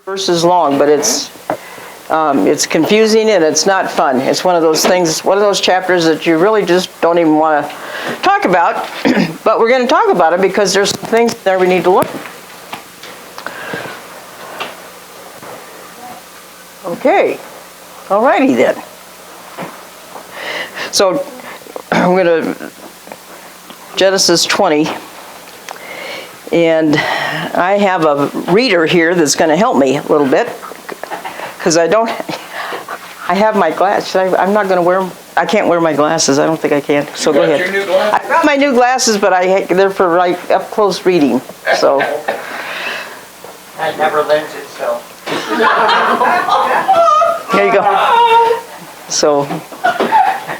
verses long, but it's confusing and it's not fun. It's one of those things, one of those chapters that you really just don't even want to talk about, but we're going to talk about it because there's things there we need to learn. Okay, alrighty then. So I'm going to Genesis 20. And I have a reader here that's going to help me a little bit because I have my glasses. I'm not going to wear them. I can't wear my glasses. I don't think I can. So go ahead. Your new glasses? I got my new glasses, but they're for like up close reading. So. That never lends itself. There you go. So.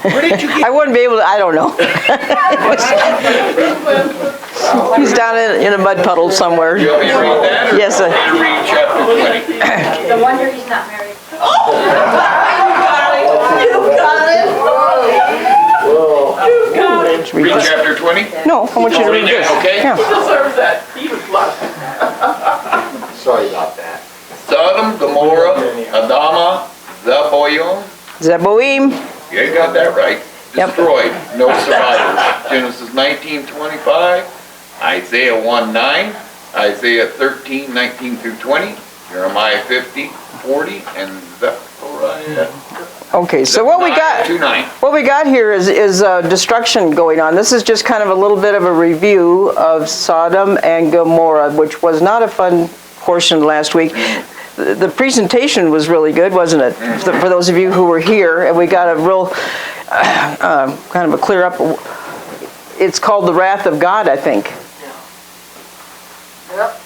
Where did you get? I wouldn't be able to. I don't know. He's down in a mud puddle somewhere. You want me to read that? Yes, sir. Want me to read chapter 20? No wonder he's not married. Read chapter 20? No, I want you to read this. Okay. Yeah. He deserves that. He was blushing. Sorry about that. Sodom, Gomorrah, Adama, Zeboim. Yeah, you got that right. Yep. Destroyed, no survivors. Genesis 19:25, Isaiah 1:9, Isaiah 13:19 through 20, Jeremiah 50:40, and Zechariah. Okay, so what we got? 2:9. What we got here is destruction going on. This is just kind of a little bit of a review of Sodom and Gomorrah, which was not a fun portion last week. The presentation was really good, wasn't it? For those of you who were here, and we got a real kind of a clear up. It's called the wrath of God, I think. Yep.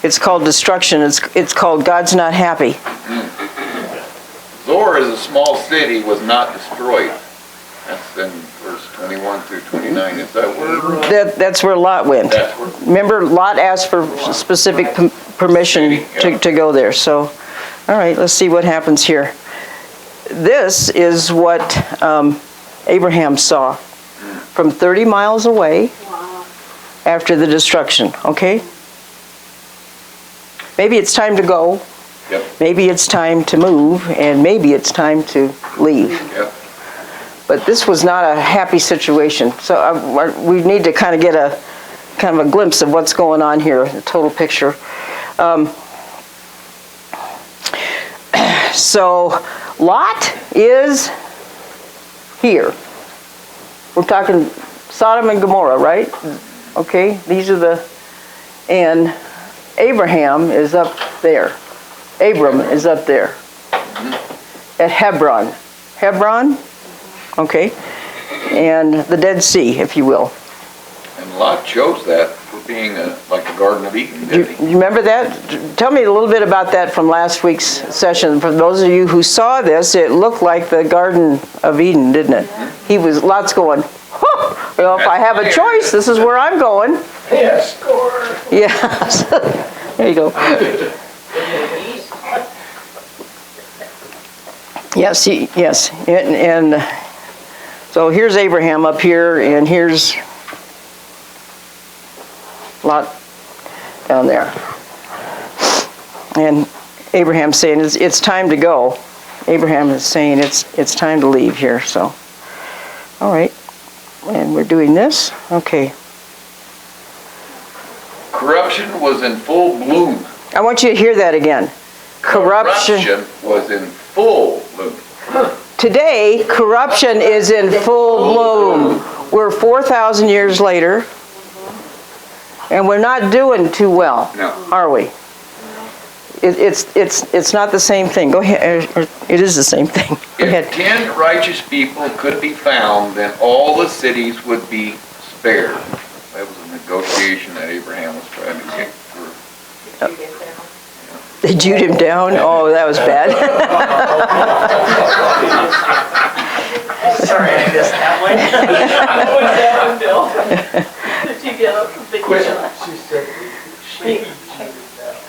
It's called destruction. It's called God's not happy. Zor is a small city, was not destroyed. That's in verse 21 through 29. Is that where? That's where Lot went. That's where. Remember, Lot asked for specific permission to go there. So, all right, let's see what happens here. This is what Abraham saw from 30 miles away after the destruction, okay? Maybe it's time to go. Yep. Maybe it's time to move, and maybe it's time to leave. Yep. But this was not a happy situation. So we need to kind of get a glimpse of what's going on here, the total picture. So Lot is here. We're talking Sodom and Gomorrah, right? Okay, and Abraham is up there. Abram is up there at Hebron. Hebron? Okay. And the Dead Sea, if you will. And Lot chose that for being like a Garden of Eden, You didn't he? remember that? Tell me a little bit about that from last week's session. For those of you who saw this, it looked like the Garden of Eden, didn't it? Lot's going, huh, well, if I have a choice, this is where I'm going. Yes, score. Yes. There you go. Yes, yes. And so here's Abraham up here, and here's Lot down there. And Abraham's saying it's time to go. Abraham is saying it's time to leave here. So, all right. And we're doing this. Okay. Corruption was in full bloom. I want you to hear that again. Corruption was in full bloom. Today, corruption is in full bloom. We're 4,000 years later, and we're not doing too well, No. are we? It's not the same thing. Go ahead. Or it is the same thing. Go If ahead. 10 righteous people could be found, then all the cities would be spared. That was a negotiation that Abraham was trying to get through. They Jewed him down? Oh, that was bad. Sorry, I missed that one. What was that one, Bill? Did you get up from vacation? She said, she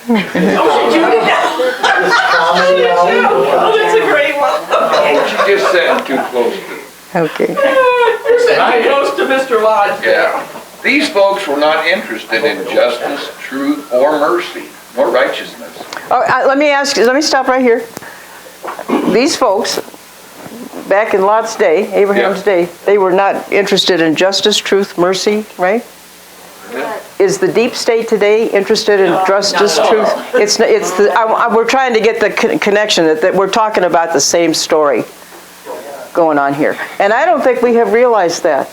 Jewed him down. Oh, that's a great one. She just sat too close to it. Okay. You're sitting close to Mr. Lodge. Yeah. These folks were not interested in justice, truth, or mercy, More righteousness. Let me stop right here. These folks, back in Lot's day, Abraham's day, they were not interested in justice, truth, mercy, right? Is the deep state today interested in justice, truth? We're trying to get the connection that we're talking about the same story going on here. And I don't think we have realized that.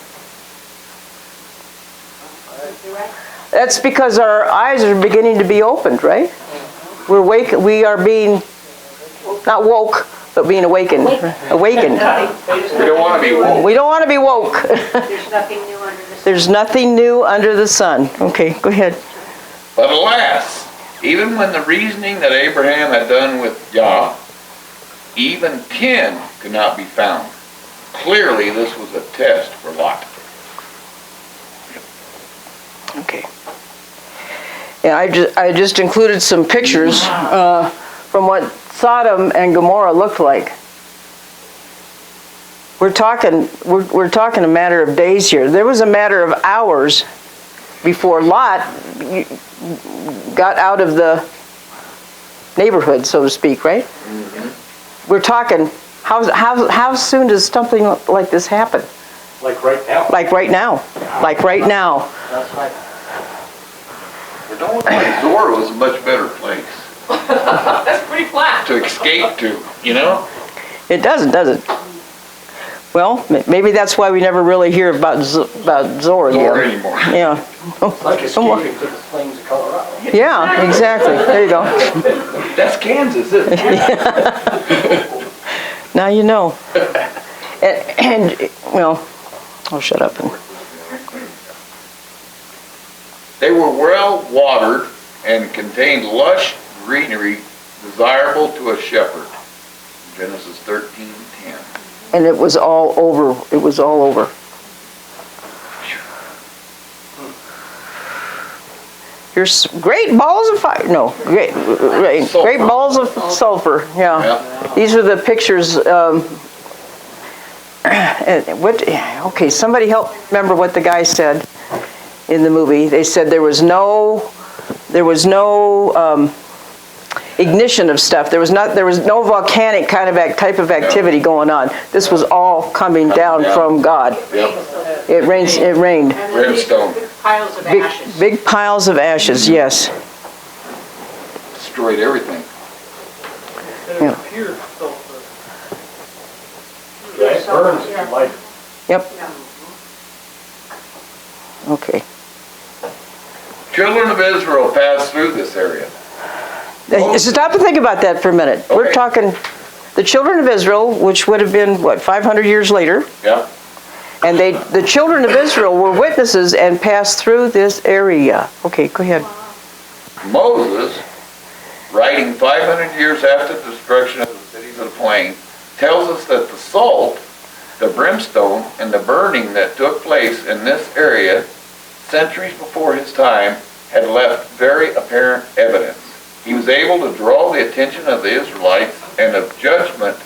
That's because our eyes are beginning to be opened, right? We are being, not woke, but being awakened. Awakened. We don't want to be woke. We don't want to be woke. There's nothing new under the sun. There's nothing new under the sun. Okay, go ahead. But alas, even when the reasoning that Abraham had done with Yah, even 10 could not be found. Clearly, this was a test for Lot. Okay. Yeah, I just included some pictures from what Sodom and Gomorrah looked like. We're talking a matter of days here. There was a matter of hours before Lot got out of the neighborhood, so to speak, right? Mm-hmm. We're talking, how soon does something like this happen? Like right now. Like right now. Like right now. That's right. It don't look like Zor was a much better place That's pretty flat. to escape to, you know? It doesn't, does it? Well, maybe that's why we never really hear about Zor again. Zor anymore. Yeah. It's like escaping to the plains of Colorado. Yeah, exactly. There you go. That's Kansas, isn't it? Now you know. And well, I'll shut up. They were well watered and contained lush greenery desirable to a shepherd. Genesis 13:10. And it was all over. It was all over. Here's great balls of fire. No, great balls of sulfur. Yeah. Yeah. These are the pictures. Okay, somebody help remember what the guy said in the movie. They said there was no ignition of stuff. There was no volcanic type of activity going on. This was all coming down from God. Yep. It rained. Brimstone. Piles of ashes. Big piles of ashes. Yes. Destroyed everything. Yeah. Yeah, it burns if you light it. Yep. Okay. Children of Israel passed through this area. Stop and think about that for a minute. Okay. We're talking the children of Israel, which would have been, 500 years later? Yeah. And the children of Israel were witnesses and passed through this area. Okay, go ahead. Moses, writing 500 years after the destruction of the cities of the plain, tells us that the salt, the brimstone, and the burning that took place in this area centuries before his time had left very apparent evidence. He was able to draw the attention of the Israelites and of judgment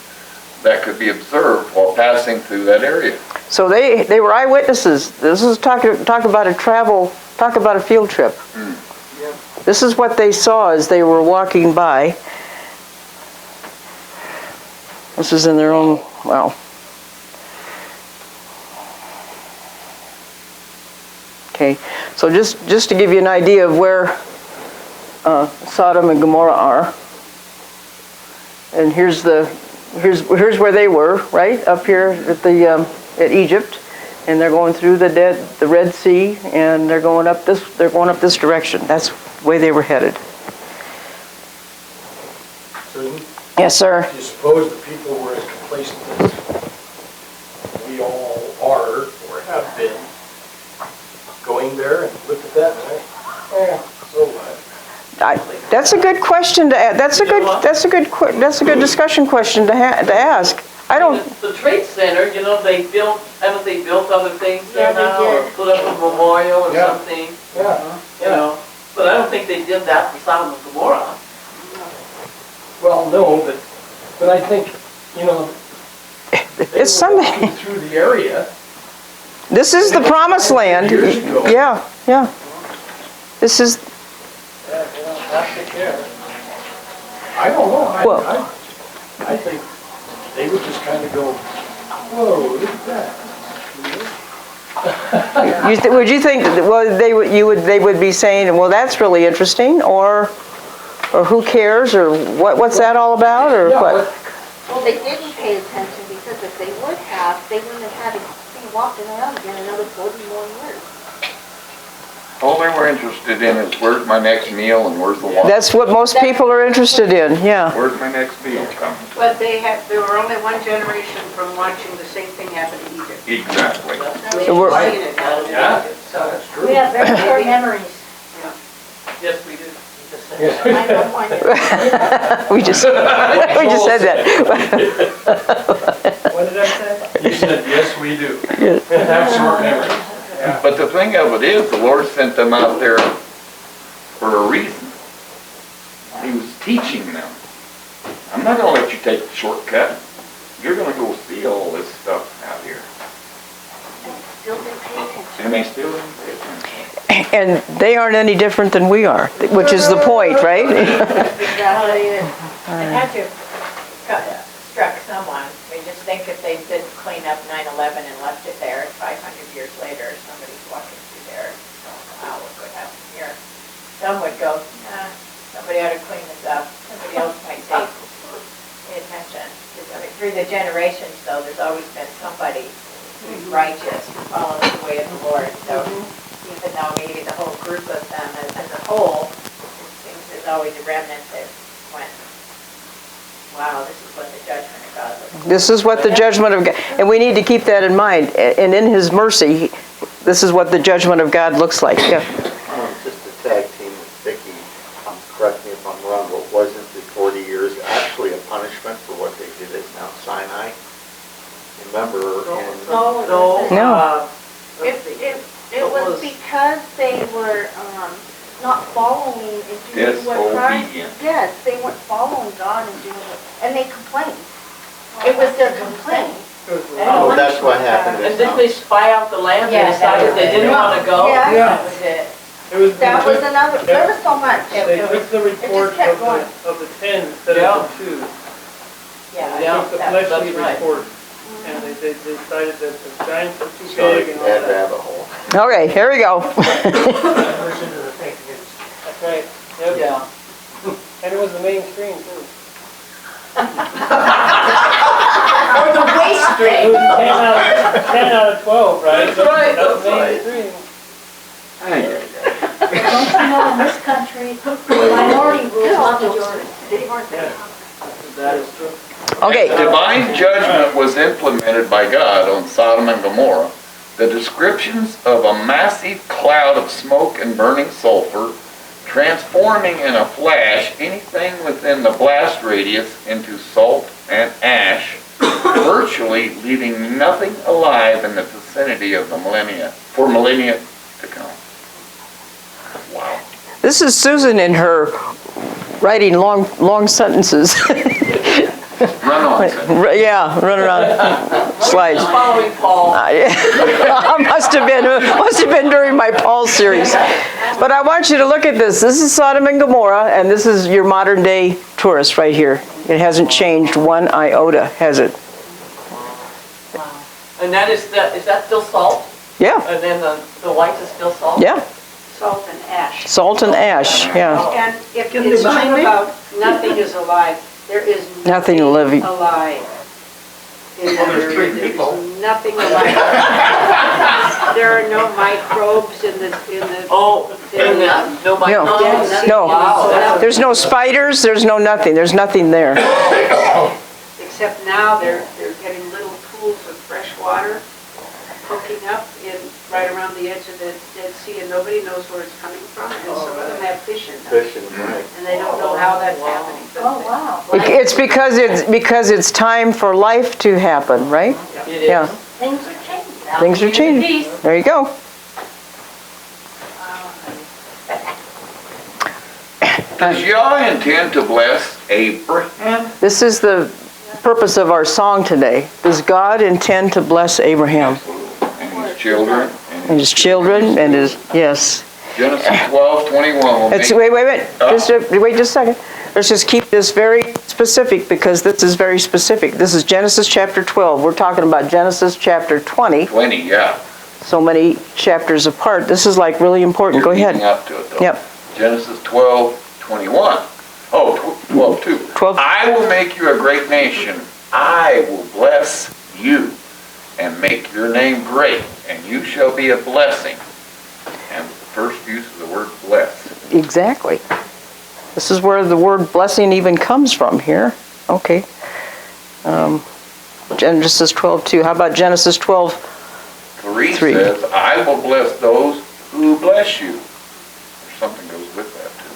that could be observed while passing through that area. So they were eyewitnesses. This is talk about a field trip. This is what they saw as they were walking by. This is in their own, wow. Okay, so just to give you an idea of where Sodom and Gomorrah are, and here's where they were, right up here at Egypt, and they're going through the Red Sea, and they're going up this direction. That's the way they were headed. Susan, Yes, sir. do you suppose the people were as complacent as we all are or have been going there and looked at that and so what? That's a good question to ask. That's a good discussion question to ask. I don't. The Trade Center, haven't they built other things there Yeah, they now? Or did. put up a memorial or Yeah. something, Yeah. But I don't think they did that for Sodom and Gomorrah. Well, no, but I think, they It's were walking something. through the area. This is the promised land. Years ago. Yeah. This is. Have to care. I don't know. I think they would just kind of go, whoa, look at that. Would you think, well, they would be saying, well, that's really interesting, or who cares, or what's that all about, or Yeah, what? Well, they didn't pay attention because if they would have, they wouldn't have had to be walking around again another 40 more years. All they were interested in is where's my next meal and where's the water? That's what most people are interested in, yeah. Where's my next meal coming? But they were only one generation from watching the same thing happen in Egypt. Exactly. So we're- Seeing it happen in Yeah. Egypt, so. That's true. We have very short memories. Yes, we do. I know one. We just said that. What did I say? You said, yes, we do. Have short memories. But the thing of it is, the Lord sent them out there for a reason. He was teaching them. I'm not gonna let you take the shortcut. You're gonna go see all this stuff out here. Still didn't pay attention. And they still didn't pay attention. And they aren't any different than we are, which is the point, right? Exactly it. It had to have struck someone. I mean, just think if they did clean up 9/11 and left it there, 500 years later, somebody's walking through there, going, wow, look what happened here. Some would go, nah, somebody ought to clean this up. Somebody else might say, pay attention. Because, I mean, through the generations, though, there's always been somebody who's righteous, who follows the way of the Lord. So even though maybe the whole group of them as a whole, it seems there's always a remnant that went, wow, this is what the judgment of God looks like. This is what the judgment of God, and we need to keep that in mind. And in His mercy, this is what the judgment of God looks like. Yeah. Just a tag team with Vicki, correct me if I'm wrong, but wasn't the 40 years actually a punishment for what they did at Mount Sinai? Remember, in No. It was because they were not following and doing what Christ. Disobedient. Yes, they weren't following God and doing what, and they complained. It was their complaint. oh, that's what happened And at didn't they Mount. spy out the land Yeah, and decided they didn't want to go? Yeah. That was it. It was, That was another, there was so much. they took the report kept going. of the 10 instead of the 2. Yeah, They took the that's fleshly right. report, and they decided that the giants were too Sorry, big and all bad that. rabbit hole. Okay, here we go. That's right. Yep. Yeah. And it was the mainstream too. or the waste It stream. was 10 out of 12, right? That's right, that's right. Mainstream. Hey, Don't you know in this country, minority rules, not majority. That is true. Okay. As divine judgment was implemented by God on Sodom and Gomorrah, the descriptions of a massive cloud of smoke and burning sulfur transforming in a flash anything within the blast radius into salt and ash, virtually leaving nothing alive in the vicinity of the millennia, for millennia to come. Wow. This is Susan in her writing long sentences. Run on, son. Yeah, run around slides. Following Paul. Must have been during my Paul series. But I want you to look at this. This is Sodom and Gomorrah, and this is your modern day tourist right here. It hasn't changed one iota, has it? And that is that still salt? Yeah, And then the white is still salt? yeah. Salt and ash. Salt and ash, yeah. And if it's true about nothing is alive, there is Nothing nothing living. alive. In that Well, there's area. three There is people. nothing alive. There are no microbes in the. Oh, and no microbes? No. Wow, that's There's no spiders, there's no nothing, there's nothing there. Except now they're getting little pools of fresh water poking up right around the edge of the Dead Sea, and nobody knows where it's coming from, and some of them have fish in them, Fishing, right. and they don't know how that's happening. but Oh, wow. It's because it's time for life to happen, right? It Yeah, is. Things are changing. things are changing. There you go. Does Yah intend to bless Abraham? This is the purpose of our song today. Does God intend to bless Abraham And his children? and his children and his, yes. Genesis 12:21 will make... Wait. Wait just a second. Let's just keep this very specific because this is very specific. This is Genesis chapter 12. We're talking about Genesis chapter 20. 20, yeah. So many chapters apart. This is like really important. Go You're ahead. leading up to it, though. Yep. Genesis 12:21. Oh, 12:2. 12. I will make you a great nation. I will bless you and make your name great, and you shall be a blessing. And the first use of the word bless. Exactly. This is where the word blessing even comes from here. Okay. Genesis 12:2. How about Genesis 12:3? 3 says, I will bless those who bless you. Or something goes with that, too.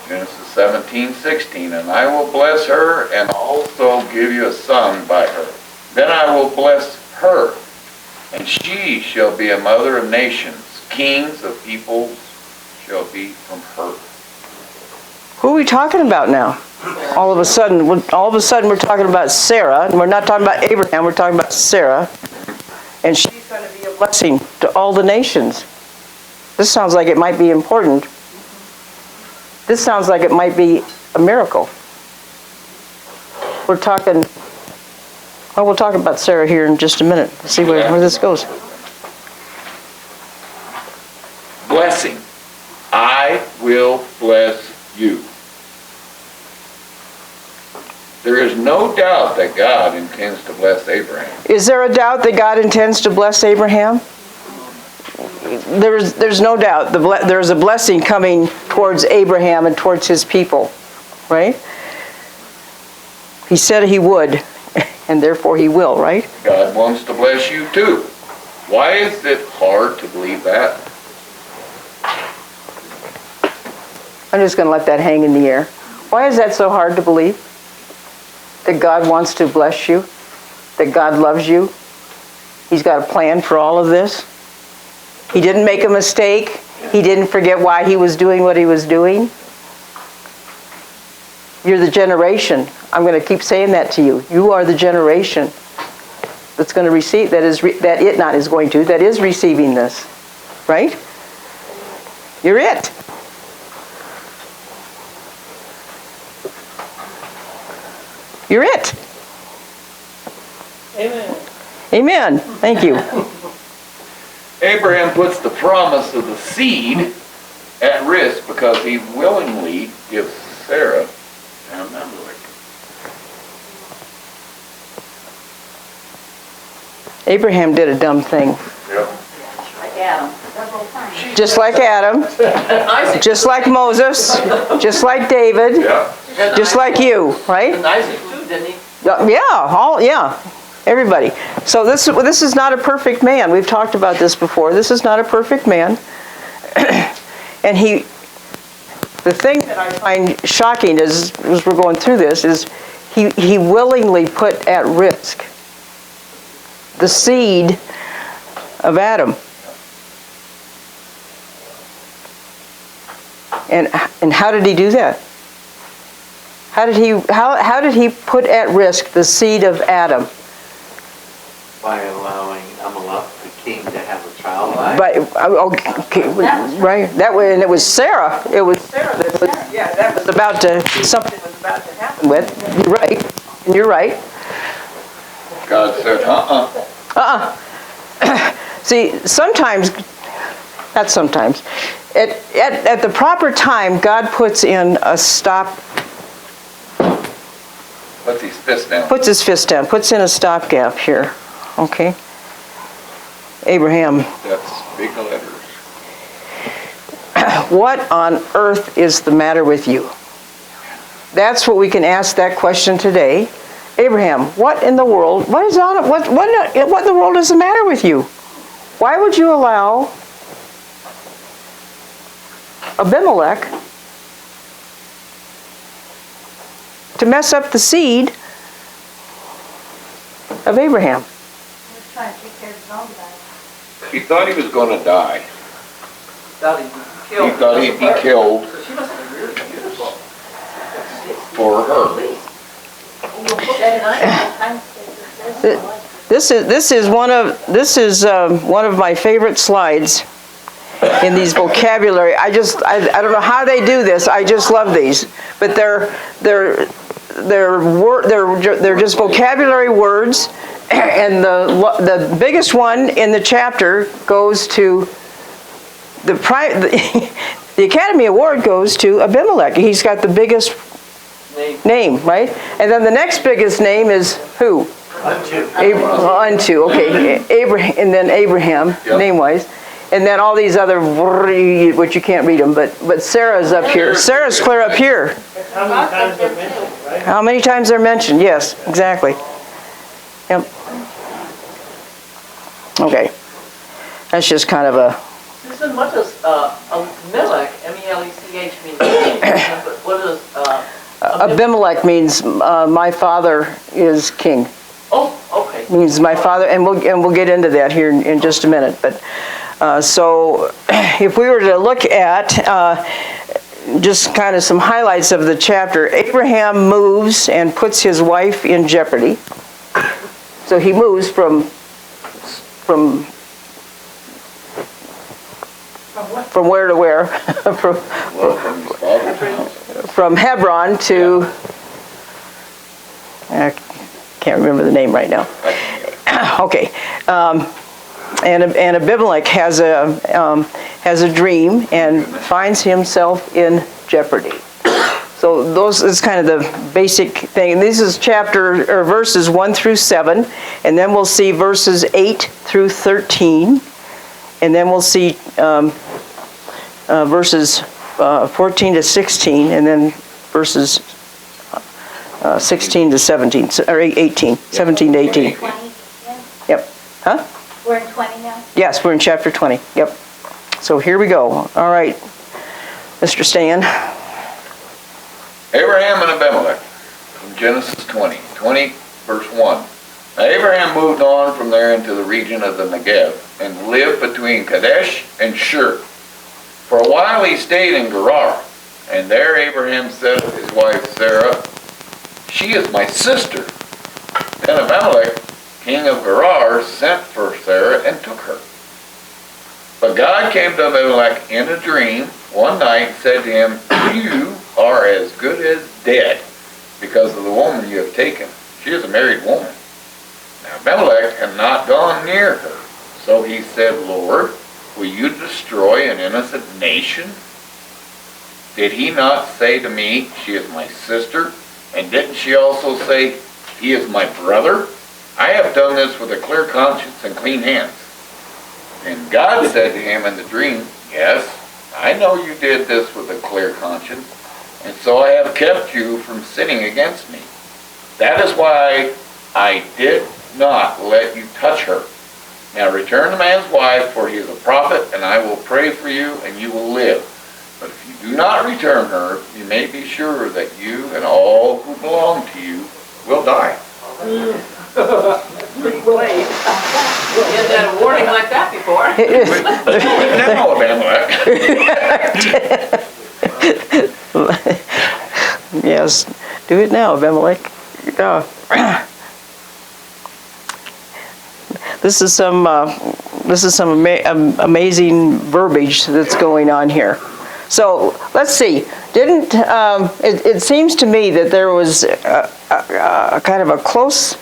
Genesis 17:16, and I will bless her and also give you a son by her. Then I will bless her, and she shall be a mother of nations. Kings of peoples shall be from her. Who are we talking about now? All of a sudden we're talking about Sarah, and we're not talking about Abraham, we're talking about Sarah. And she's going to be a blessing to all the nations. This sounds like it might be important. This sounds like it might be a miracle. We'll talk about Sarah here in just a minute. See where this goes. Blessing. I will bless you. There is no doubt that God intends to bless Abraham. Is there a doubt that God intends to bless Abraham? There's no doubt. There's a blessing coming towards Abraham and towards his people, right? He said he would, and therefore he will, right? God wants to bless you too. Why is it hard to believe that? I'm just going to let that hang in the air. Why is that so hard to believe? That God wants to bless you? That God loves you? He's got a plan for all of this? He didn't make a mistake. He didn't forget why he was doing what he was doing. You're the generation. I'm going to keep saying that to you. You are the generation that's going to receive, that is receiving this. Right? You're it. You're it. Amen. Amen. Thank you. Abraham puts the promise of the seed at risk because he willingly gives Sarah an Abimelech. Abraham did a dumb thing. Yep. Just like Adam. Just like Moses. Just like David. Yeah. Just like you, right? Isaac too, didn't he? Yeah, everybody. So this is not a perfect man. We've talked about this before. This is not a perfect man. And the thing that I find shocking as we're going through this is he willingly put at risk the seed of Adam. And how did he do that? How did he put at risk the seed of Adam? By allowing Abimelech, the king, to have a child. Right. That way, and it was Sarah. It was Sarah that was something was about to happen with. You're right. And you're right. God said, See, not sometimes. At the proper time, God puts in a stop. Puts his fist down. Puts his fist down. Puts in a stopgap here. Okay. Abraham. That's big letters. What on earth is the matter with you? That's what we can ask that question today. Abraham, what in the world? What in the world is the matter with you? Why would you allow Abimelech to mess up the seed of Abraham? He was trying to take care of his own guy. He thought he was going to die. Thought he'd be killed. He thought he'd be killed So she must have been really beautiful. for her. This is one of my favorite slides in these vocabulary. I don't know how they do this. I just love these, but they're just vocabulary words, and the biggest one in the chapter goes to the Academy Award goes to Abimelech. He's got the biggest name, right? And then the next biggest name is who? Unto. Okay, Abraham, and then Abraham, name-wise, and then all these other, which you can't read them, but Sarah's up here. Sarah's clear up here. How many times they're mentioned, right? How many times they're mentioned? Yes, exactly. Yep. Okay, that's just kind of a. Susan, what does Melech, M-E-L-E-C-H, mean? But what does Abimelech means my father is king. Oh, okay. Means my father, and we'll get into that here in just a minute. But so, if we were to look at just kind of some highlights of the chapter, Abraham moves and puts his wife in jeopardy. So he moves from where to where? From Hebron to, I can't remember the name right now. Okay, and Abimelech has a dream and finds himself in jeopardy. So those is kind of the basic thing. And this is verses 1 through 7, and then we'll see verses 8 through 13, and then we'll see verses 14 to 16, and then verses 16 to 17, or 18, 17 to 18. 20, Yep. Huh? we're in 20 now? Yes, we're in chapter 20. Yep. So here we go. All right, Mr. Stan. Abraham and Abimelech, from Genesis 20 verse 1. Now Abraham moved on from there into the region of the Negev and lived between Kadesh and Shur. For a while he stayed in Gerar, and there Abraham said to his wife Sarah, "She is my sister." Then Abimelech, king of Gerar, sent for Sarah and took her. But God came to Abimelech in a dream one night and said to him, "You are as good as dead because of the woman you have taken. She is a married woman." Now Abimelech had not gone near her. So he said, "Lord, will you destroy an innocent nation? Did he not say to me, 'She is my sister'? And didn't she also say, 'He is my brother'? I have done this with a clear conscience and clean hands." And God said to him in the dream, "Yes, I know you did this with a clear conscience, and so I have kept you from sinning against me. That is why I did not let you touch her. Now return the man's wife, for he is a prophet, and I will pray for you, and you will live. But if you do not return her, you may be sure that you and all who belong to you will die." Pretty late. You hadn't had a warning like that before. Now, Abimelech. Yes, do it now, Abimelech. This is some amazing verbiage that's going on here. So let's see. It seems to me that there was a kind of a close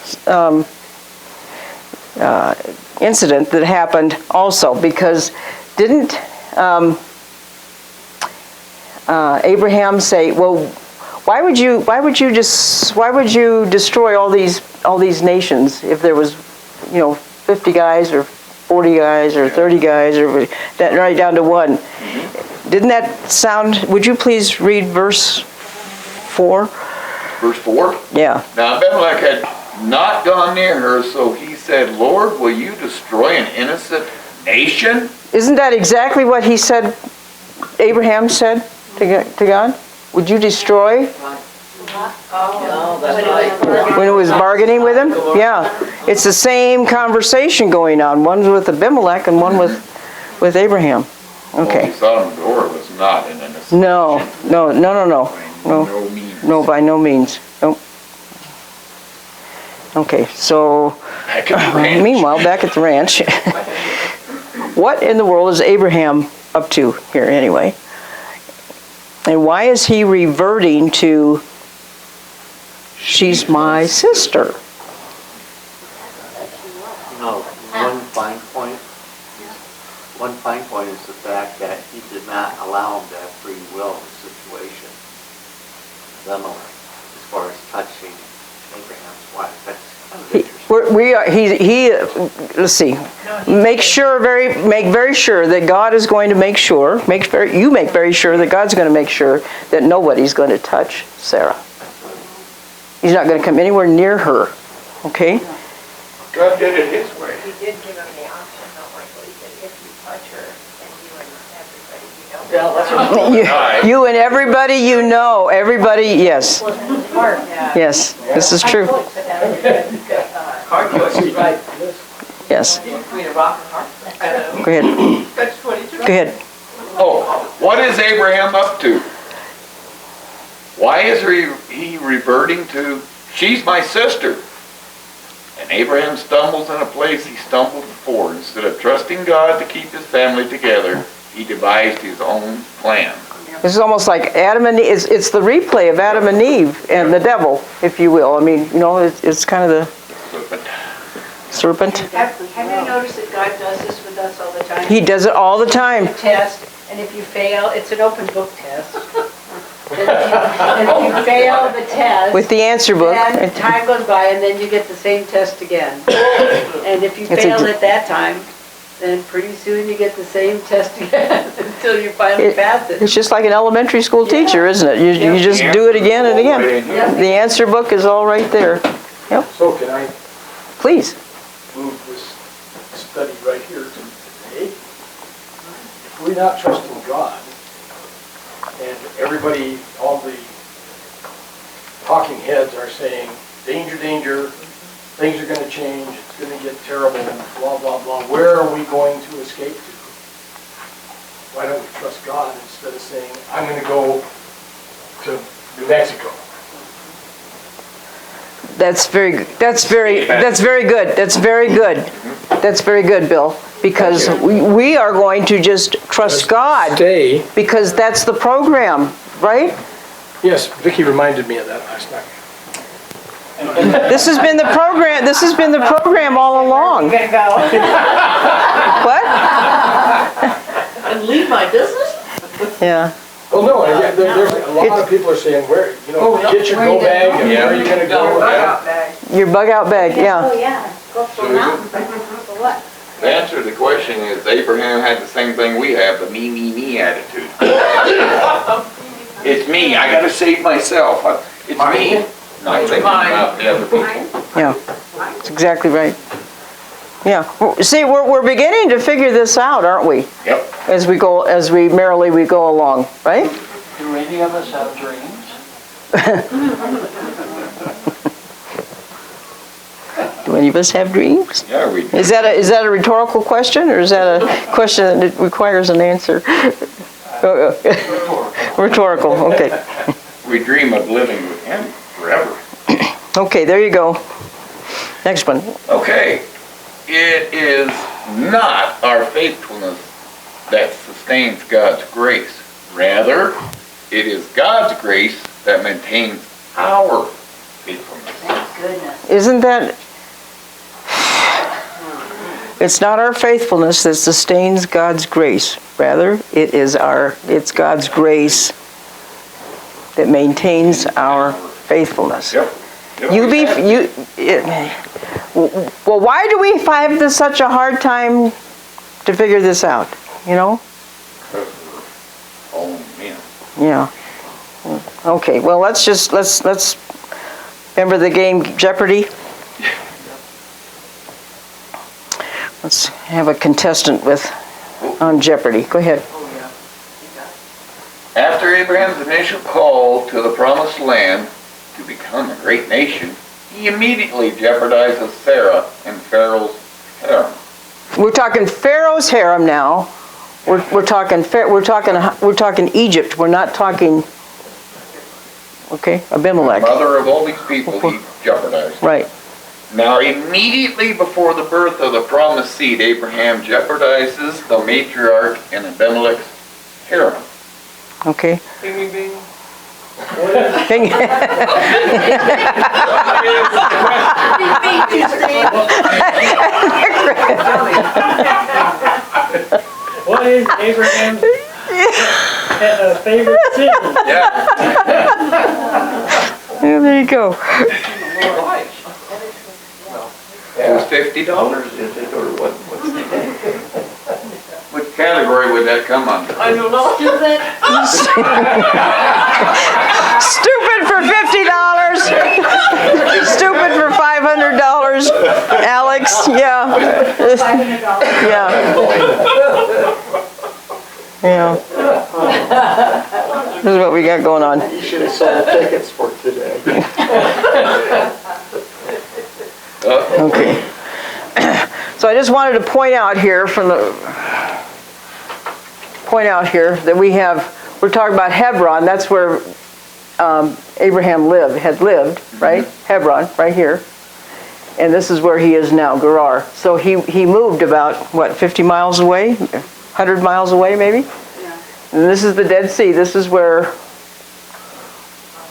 incident that happened also, because didn't Abraham say, "Well, why would you destroy all these nations if there was, 50 guys or 40 guys or 30 guys or that right down to one?" Didn't that sound? Would you please read verse 4? Verse 4? Yeah. Now Abimelech had not gone near her, so he said, "Lord, will you destroy an innocent nation?" Isn't that exactly what he said? Abraham said to God, "Would you destroy?" Oh, that's right. When he was bargaining with him? Yeah. It's the same conversation going on. One's with Abimelech and one with Abraham. Okay. Sodom and Gomorrah was not an innocent No, nation. no, no, no, no. By No, no means. no, by no means. Nope. Okay, so Back at the ranch. meanwhile, back at the ranch, what in the world is Abraham up to here anyway? And why is he reverting to, she's my sister? You know, one fine point is the fact that he did not allow him to have free will in the situation. Abimelech, as far as touching Abraham's wife, that's kind of interesting. Let's see, make very sure that God is going to make sure, you make very sure that God's going to make sure that nobody's going to touch Sarah. He's not going to come anywhere near her, okay? God did it his way. He did give him the option, though, Michael, he said, if you touch her, then you and everybody, you know. Yeah, that's You and everybody you know, yes, Yeah. yes, this is true, But that was a good thought. hard choice, right? yes. Between a rock and a hard. Go ahead, That's 22. go ahead. Oh, what is Abraham up to? Why is he reverting to, she's my sister? And Abraham stumbles in a place he stumbled before. Instead of trusting God to keep his family together, he devised his own plan. This is almost like Adam and Eve, it's the replay of Adam and Eve and the devil, if you will. I mean, you know, it's kind of the serpent. Have you noticed that God does this with us all the time? He does it all the time. Test, and if you fail, it's an open book test. And if you fail the test, With the answer book. then time goes by and then you get the same test again. And if you It's a failed dr- at that time, then pretty soon you get the same test again until you finally pass it. It's just like an elementary school teacher, isn't it? You just do it again and again. The answer book is all right there. So can I Please. move this study right here to today? If we're not trusting God, and everybody, all the talking heads are saying, danger, danger, things are going to change, it's going to get terrible, blah, blah, blah. Where are we going to escape to? Why don't we trust God instead of saying, I'm going to go to New Mexico? That's very good. That's very good, Bill. Because we are going to just trust God. Stay. Because that's the program, right? Yes, Vicki reminded me of that last night. This has been the program all along. I'm gonna go. What? And leave my business? Yeah. Well, no, there's a lot of people are saying, where, get your go bag, and where are you going to go? Your bug out bag, yeah. Oh, yeah, go up the mountain, but for what? The answer to the question is Abraham had the same thing we have, the me attitude. It's me, I gotta save myself. It's me. Not thinking about the other people. Yeah, that's exactly right. Yeah, see, we're beginning to figure this out, aren't we? Yep. As we merrily go along, right? Do any of us have dreams? Do any of us have dreams? Yeah, we Is that a rhetorical question, or is that a question that requires an answer? Rhetorical, okay. We dream of living with him forever. Okay, there you go. Next one. Okay, it is not our faithfulness that sustains God's grace. Rather, it is God's grace that maintains our faithfulness. Thank goodness. Isn't that... It's not our faithfulness that sustains God's grace. Rather, it's God's grace that maintains our faithfulness. Yep. Well, why do we have such a hard time to figure this out? You know? Oh, man. Yeah. Okay. Well, let's remember the game Jeopardy. Let's have a contestant on Jeopardy. Go ahead. After Abraham's initial call to the promised land to become a great nation, he immediately jeopardizes Sarah and Pharaoh's harem. We're talking Pharaoh's harem now. We're talking Egypt. We're not talking Abimelech. Mother of all these people, he jeopardized. Right. Now, immediately before the birth of the promised seed, Abraham jeopardizes the matriarch and Abimelech's harem. Okay. Bing, bing, bing. Thing- What is Abraham's favorite sin? Yeah. Yeah, there you go. It was $50, is it, or what? What category would that come under? I don't know. Stupid for $50. Stupid for $500. Alex, yeah. Yeah. Yeah. This is what we got going on. You should have sold tickets for today. Okay. So I just wanted to point out here that we're talking about Hebron. That's where Abraham had lived, right? Hebron, right here. And this is where he is now, Gerar. So he moved about, what, 50 miles away? 100 miles away, maybe? Yeah. And this is the Dead Sea. This is where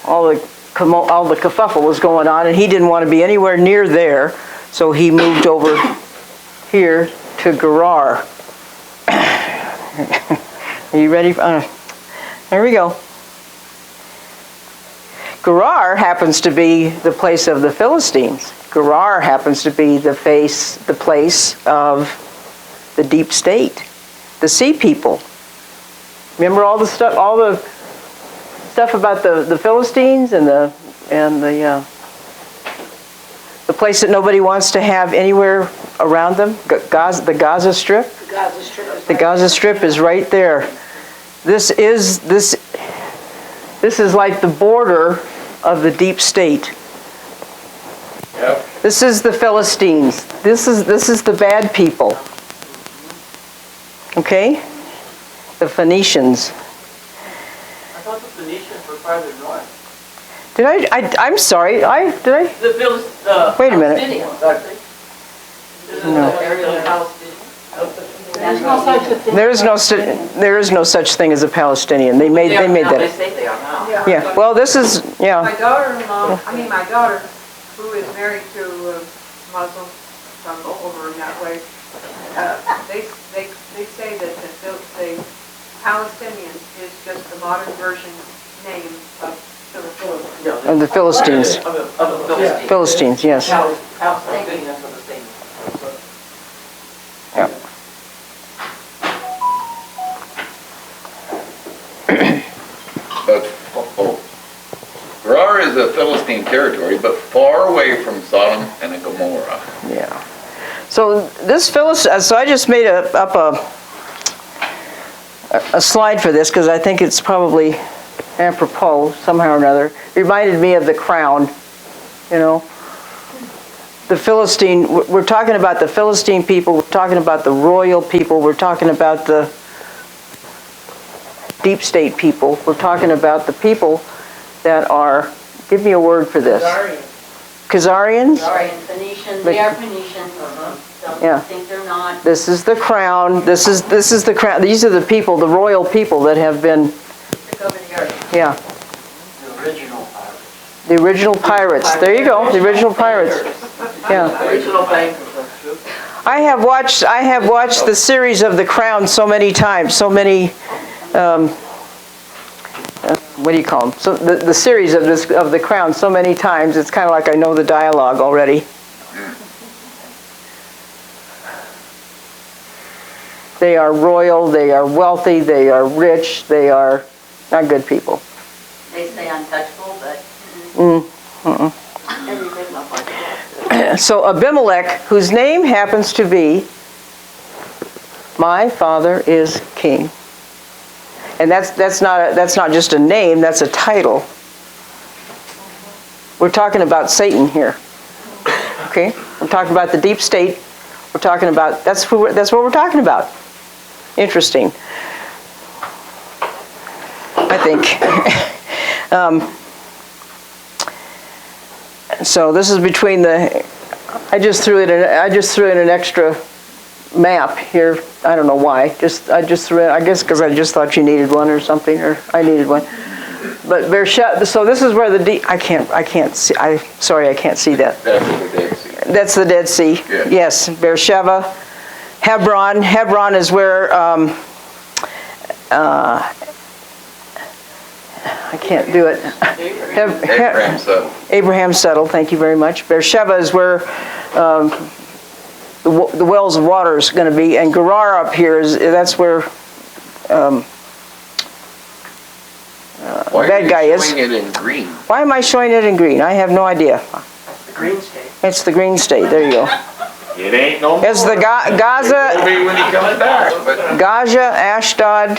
all the kerfuffle was going on, and he didn't want to be anywhere near there, so he moved over here to Gerar. Are you ready? There we go. Gerar happens to be the place of the Philistines. Gerar happens to be the place of the deep state, the sea people. Remember all the stuff about the Philistines and the place that nobody wants to have anywhere around them, the Gaza Strip. The Gaza Strip is right there. This is like the border of the deep state. Yep. This is the Philistines. This is the bad people. Okay? The Phoenicians. I thought the Phoenicians were farther north. I'm sorry. The Wait a minute. Palestinians, aren't they? Isn't No. the area of Palestinian? There's no such a thing. There is no such thing as a Palestinian. They made They that. say they are now. Yeah. Well, this is My daughter-in-law, my daughter, who is married to a Muslim from over in that way, they say that the Palestinians is just the modern version name of Philistines. of the Philistines. Of the Philistines. Philistines, yes. Palestinians are the same. Yeah. But Gerar is a Philistine territory, but far away from Sodom and Gomorrah. Yeah. So this so I just made up a slide for this because I think it's probably apropos somehow or another. It reminded me of the crown, you know. The Philistine, we're talking about the Philistine people, we're talking about the royal people, we're talking about the deep state people, we're talking about the people that are, give me a word for this. Khazarians? Phoenicians, they are Phoenicians. Don't Yeah. think they're not. This is the crown, this is the crown, these are the people, the royal people that have been, yeah. The original pirates. The original pirates, there you go, the original pirates. Yeah. Original bankers. I have watched the series of The Crown so many times, so many, what do you call them? So the series of The Crown so many times, it's kind of like I know the dialogue already. They are royal, they are wealthy, they are rich, they are not good people. They say untouchable, but. So Abimelech, whose name happens to be, my father is king. And that's not just a name, that's a title. We're talking about Satan here. Okay? We're talking about the deep state. We're talking about, that's what we're talking about. Interesting. I think. So this is between the I just threw in an extra map here. I don't know why. I just threw it. I guess because I just thought you needed one or something, or I needed one. But Beersheba. So this is where the I can't see. Sorry, I can't see that. That's the Dead Sea. That's the Dead Sea. Yeah. Yes, Beersheba, Hebron. Hebron is where I can't do it. Abraham settled. Abraham settled. Thank you very much. Beersheba is where the wells of water is going to be, and Gerar up here that's where Why bad guy are you is. showing it in green? Why am I showing it in green? I have no idea. The Green State. It's the green state. There you go. It ain't no more. It's the Gaza, It'll be when he comes back, but Gaza, Ashdod.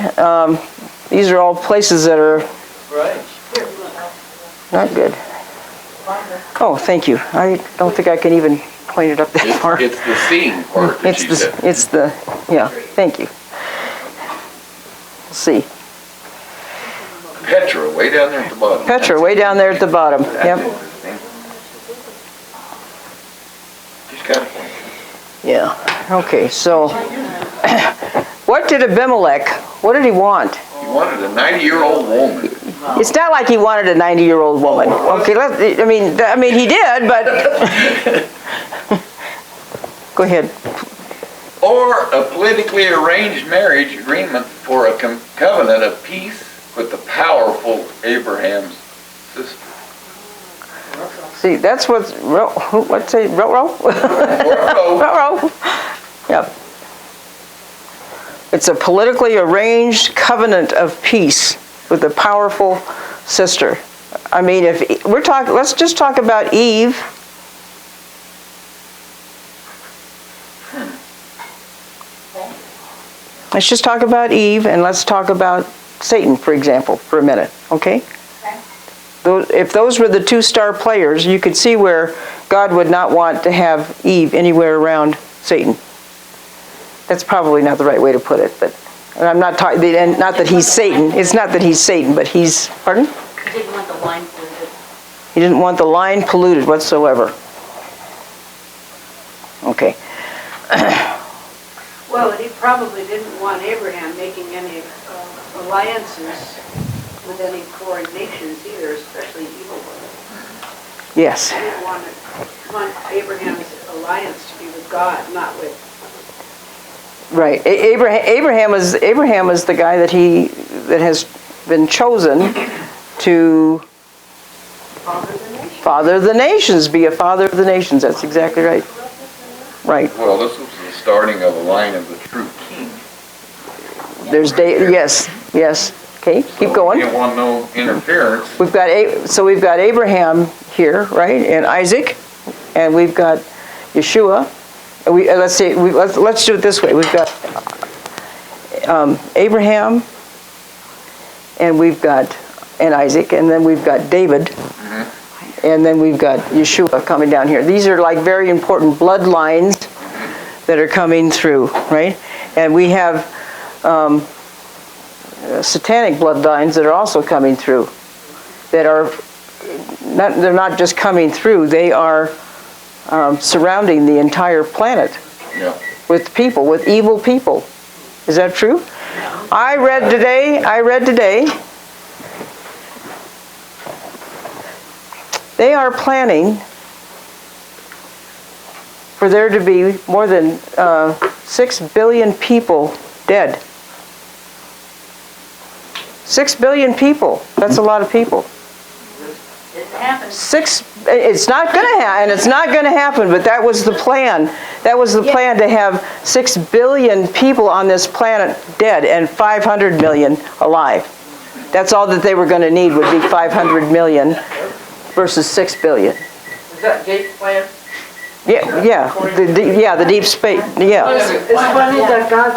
These are all places that are Right. not good. Oh, thank you. I don't think I can even point it up that far. it's the seeing part that she said. Yeah, thank you. Let's see. Petra, way down there at the bottom. Petra, way down there at the bottom. Yep. She's got a point. Yeah. Okay, so what did Abimelech, what did he want? He wanted a 90-year-old woman. It's not like he wanted a 90-year-old woman. Okay, I mean he did, but go ahead. Or a politically arranged marriage agreement for a covenant of peace with the powerful Abraham's sister. See, that's what's what's it? Row. Yep. It's a politically arranged covenant of peace with a powerful sister. I mean, if we're talking, let's just talk about Eve. Let's just talk about Eve, and let's talk about Satan, for example, for a minute, okay? If those were the two star players, you could see where God would not want to have Eve anywhere around Satan. That's probably not the right way to put it, but I'm not talking, not that he's Satan. It's not that he's Satan, but he's, pardon? He didn't want the line polluted. He didn't want the line polluted whatsoever. Okay. Well, he probably didn't want Abraham making any alliances with any foreign nations either, especially evil ones. Yes. He didn't want Abraham's alliance to be with God, not with... Right. Abraham is the guy that has been chosen to father the nations, be a father of the nations. That's exactly right. Right. Well, this was the starting of a line of the true king. There's yes. Okay, keep going. He didn't want no interference. We've got Abraham here, right, and Isaac, and we've got Yeshua. Let's do it this way. We've got Abraham, and we've got Isaac, and then we've got David, and then we've got Yeshua coming down here. These are like very important bloodlines that are coming through, right? And we have satanic bloodlines that are also coming through. They're not just coming through. They are surrounding the entire planet with people, with evil people. Is that true? I read today, they are planning for there to be more than 6 billion people dead. 6 billion people. That's a lot of people. It's not going to happen, and it's not going to happen, but that was the plan. That was the plan, to have 6 billion people on this planet dead and 500 million alive. That's all that they were going to need, would be 500 million versus 6 billion. Is that gate plan? Yeah, the deep space, yeah. It's funny that God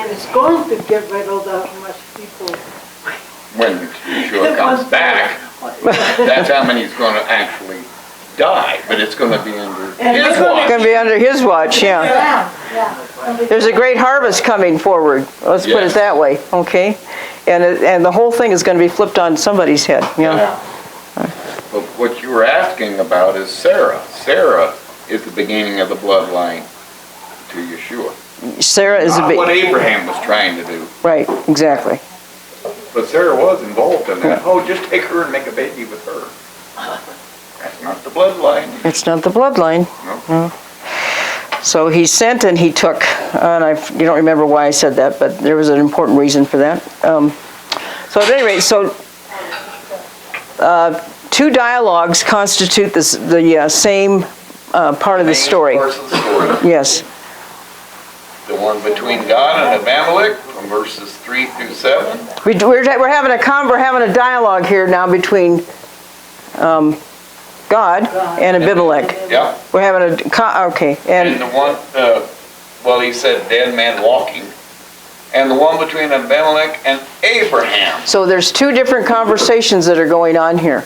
is going to get rid of that much people. When Yeshua comes back, that's how many is going to actually die, but it's going to be under his watch. Going to be under his watch, yeah. There's a great harvest coming forward. Let's put it that way, okay? And the whole thing is going to be flipped on somebody's head, yeah. But what you were asking about is Sarah. Sarah is the beginning of the bloodline to Yeshua. Sarah is a Not big, what Abraham was trying to do. right, exactly. But Sarah was involved in that. Oh, just take her and make a baby with her. That's not the bloodline. It's not the bloodline. No. So he sent and he took, and you don't remember why I said that, but there was an important reason for that. So at any rate, two dialogues constitute the same part of the story. Main parts of the story. Yes. The one between God and Abimelech from verses 3 through 7. We're having a dialogue here now between God and Abimelech. Yeah. We're having okay, And and the one, he said dead man walking. And the one between Abimelech and Abraham. so there's two different conversations that are going on here.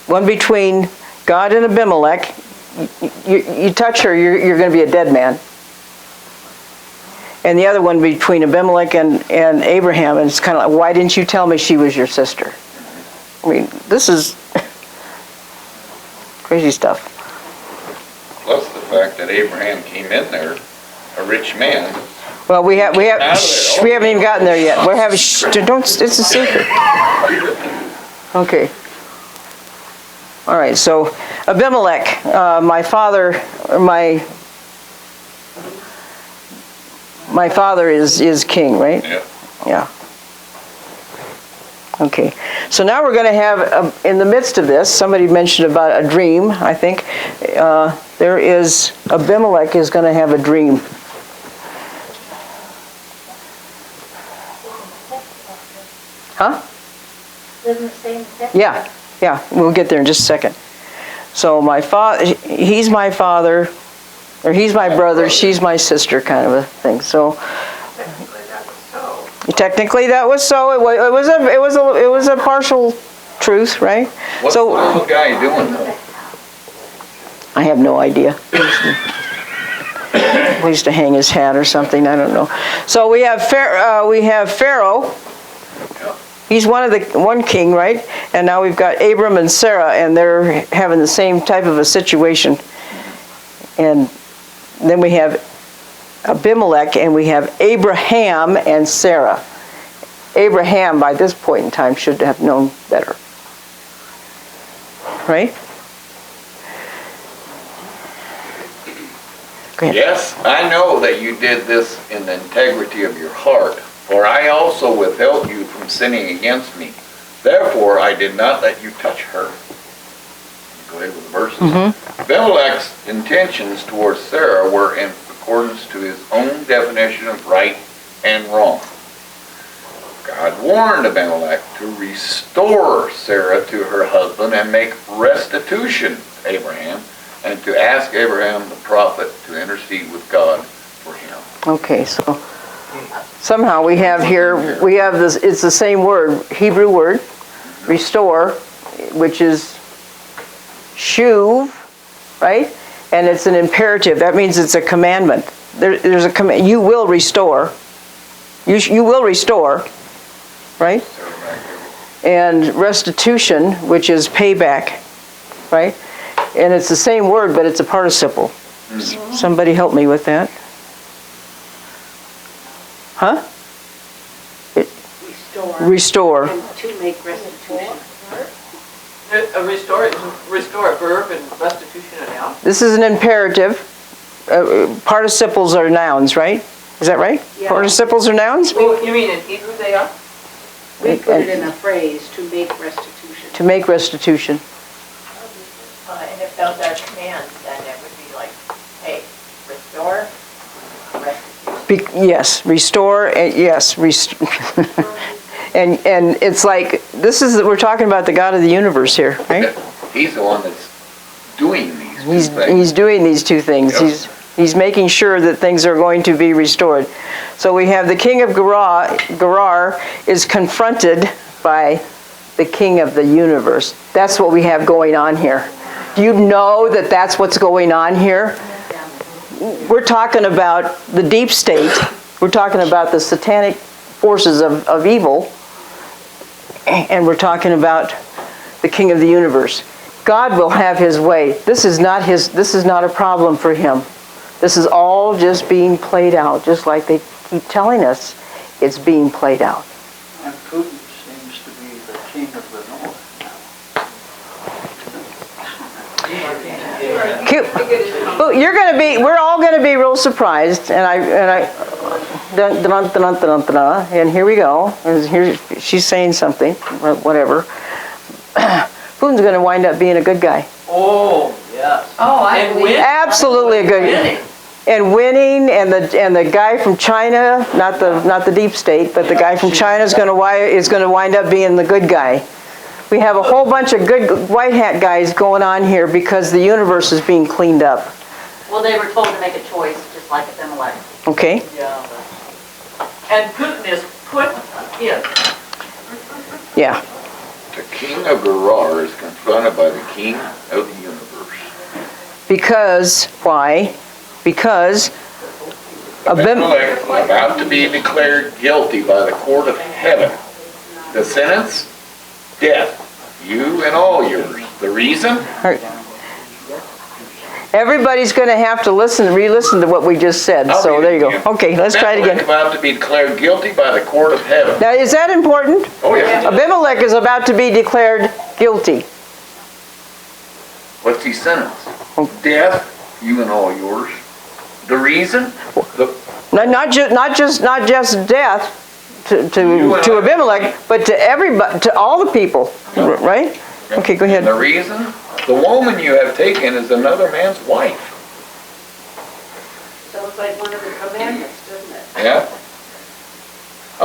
One between God and Abimelech. You touch her, you're going to be a dead man. And the other one between Abimelech and Abraham, and it's kind of like, why didn't you tell me she was your sister? I mean, this is crazy stuff. Plus the fact that Abraham came in there, a rich man. Well, we haven't even gotten there yet. We're having it's a secret. Okay. All right. So Abimelech, my father is king, right? Yeah. Yeah. Okay. So now we're going to have, in the midst of this, somebody mentioned about a dream, I think. Abimelech is going to have a dream. Huh? Doesn't it say in the text? Yeah, we'll get there in just a second. So he's my father, or he's my brother, she's my sister, kind of a thing. So technically that was so. It was a partial truth, right? What's the little guy doing though? I have no idea. He used to hang his hat or something. I don't know. So we have Pharaoh. He's one king, right? And now we've got Abram and Sarah, and they're having the same type of a situation. And then we have Abimelech, and we have Abraham and Sarah. Abraham, by this point in time, should have known better. Right? Go ahead. Yes, I know that you did this in the integrity of your heart, for I also withheld you from sinning against me. Therefore, I did not let you touch her. Go ahead with the verses. Abimelech's intentions towards Sarah were in accordance to his own definition of right and wrong. God warned Abimelech to restore Sarah to her husband and make restitution to Abraham, and to ask Abraham the prophet to intercede with God for him. Okay, so somehow we have this, it's the same word, Hebrew word, restore, which is shuv, right? And it's an imperative. That means it's a commandment. There's a command. You will restore. You will restore, right? And restitution, which is payback, right? And it's the same word, but it's a participle. Somebody help me with that. Huh? Restore. And to make restitution. Restore a verb and restitution a noun? This is an imperative. Participles are nouns, right? Is that right? Yeah. Participles are nouns? You mean in Hebrew they are? We put it in a phrase, to make restitution. To make restitution. And if those are commands, then it would be like, hey, restore, restitution. Yes, restore, yes, and it's like, we're talking about the God of the universe here, right? He's the one that's doing these two things. He's doing these two things. Yep. He's making sure that things are going to be restored. So we have the king of Gerar is confronted by the king of the universe. That's what we have going on here. Do you know that that's what's going on here? We're talking about the deep state. We're talking about the satanic forces of evil. And we're talking about the king of the universe God will have his way. This is not a problem for him. This is all just being played out, just like they keep telling us it's being played out. And Putin seems to be the king of the north now. Cute. Well, we're all gonna be real surprised, and here we go. And here she's saying something, whatever. Putin's gonna wind up being a good guy. Oh, yes. Oh, I believe. Absolutely a good guy. And winning, and the guy from China, not the deep state, but the guy from China is gonna wind up being the good guy. We have a whole bunch of good white hat guys going on here because the universe is being cleaned up. Well, they were told to make a choice, just like Abimelech. Okay? Yeah. And Putin is put in. Yeah. The king of Gerar is confronted by the king of the universe. Because, why? Because Abimelech about to be declared guilty by the court of heaven. The sentence? Death. You and all yours. The reason? everybody's going to have to re-listen to what we just said. So there you go. Okay, let's try it again. About to be declared guilty by the court of heaven. Now, is that important? Oh, yeah. Abimelech is about to be declared guilty. What's he sentenced? Death, you and all yours. The reason? Not just death to Abimelech, but to everybody, to all the people, right? Okay, go ahead. And the reason? The woman you have taken is another man's wife. Sounds like one of the commandments, doesn't it? Yeah.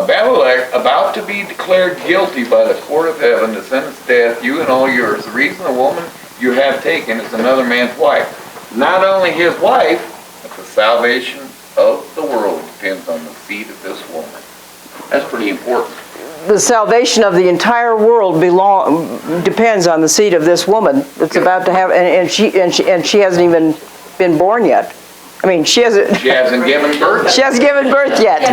Abimelech, about to be declared guilty by the court of heaven, to sentence death, you and all yours. The reason the woman you have taken is another man's wife. Not only his wife, but the salvation of the world depends on the seed of this woman. That's pretty important. The salvation of the entire world depends on the seed of this woman that's about to have, and she hasn't even been born yet. I mean, she hasn't given birth. She hasn't given birth yet.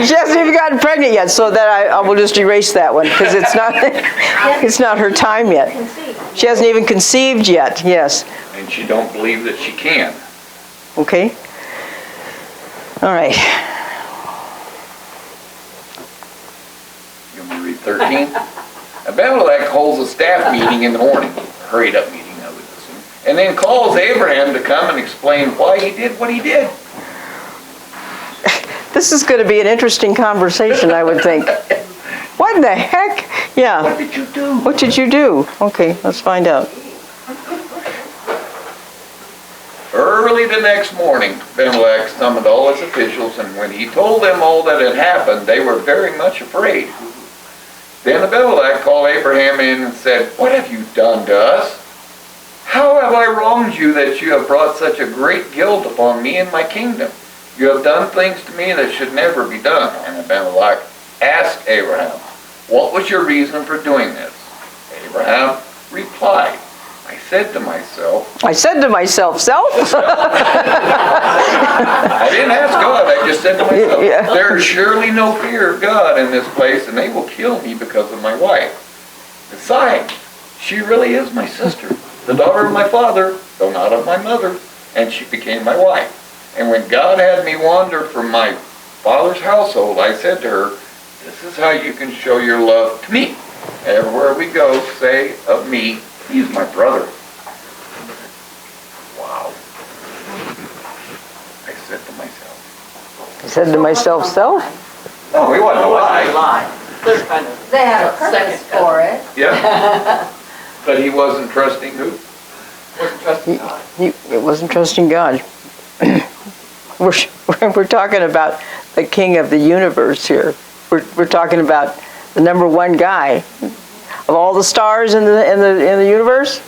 She hasn't even gotten pregnant yet. So that I will just erase that one because it's not her time yet. She hasn't even conceived yet. Yes. And she don't believe that she can. Okay. All right. You want me to read 13? Abimelech holds a staff meeting in the morning, hurried up meeting, I would assume, and then calls Abraham to come and explain why he did what he did. This is going to be an interesting conversation, I would think. What the heck? Yeah. What did you do? What did you do? Okay, let's find out. Early the next morning, Abimelech summoned all his officials, and when he told them all that had happened, they were very much afraid. Then Abimelech called Abraham in and said, "What have you done to us? How have I wronged you that you have brought such a great guilt upon me and my kingdom? You have done things to me that should never be done." And Abimelech asked Abraham, "What was your reason for doing this?" Abraham replied, I said to myself, self? I didn't ask God, I just said to myself, there is surely no fear of God in this place, and they will kill me because of my wife. Besides, she really is my sister, the daughter of my father, though not of my mother, and she became my wife. And when God had me wander from my father's household, I said to her, this is how you can show your love to me. Everywhere we go, say of me, he's my brother. Wow. I said to myself. Said to myself, self? No, he wasn't a lie. They're kind of They had a purpose for it. Yeah. But he wasn't trusting who? wasn't trusting God. It wasn't trusting God. We're talking about the king of the universe here. We're talking about the number one guy. Of all the stars in the universe,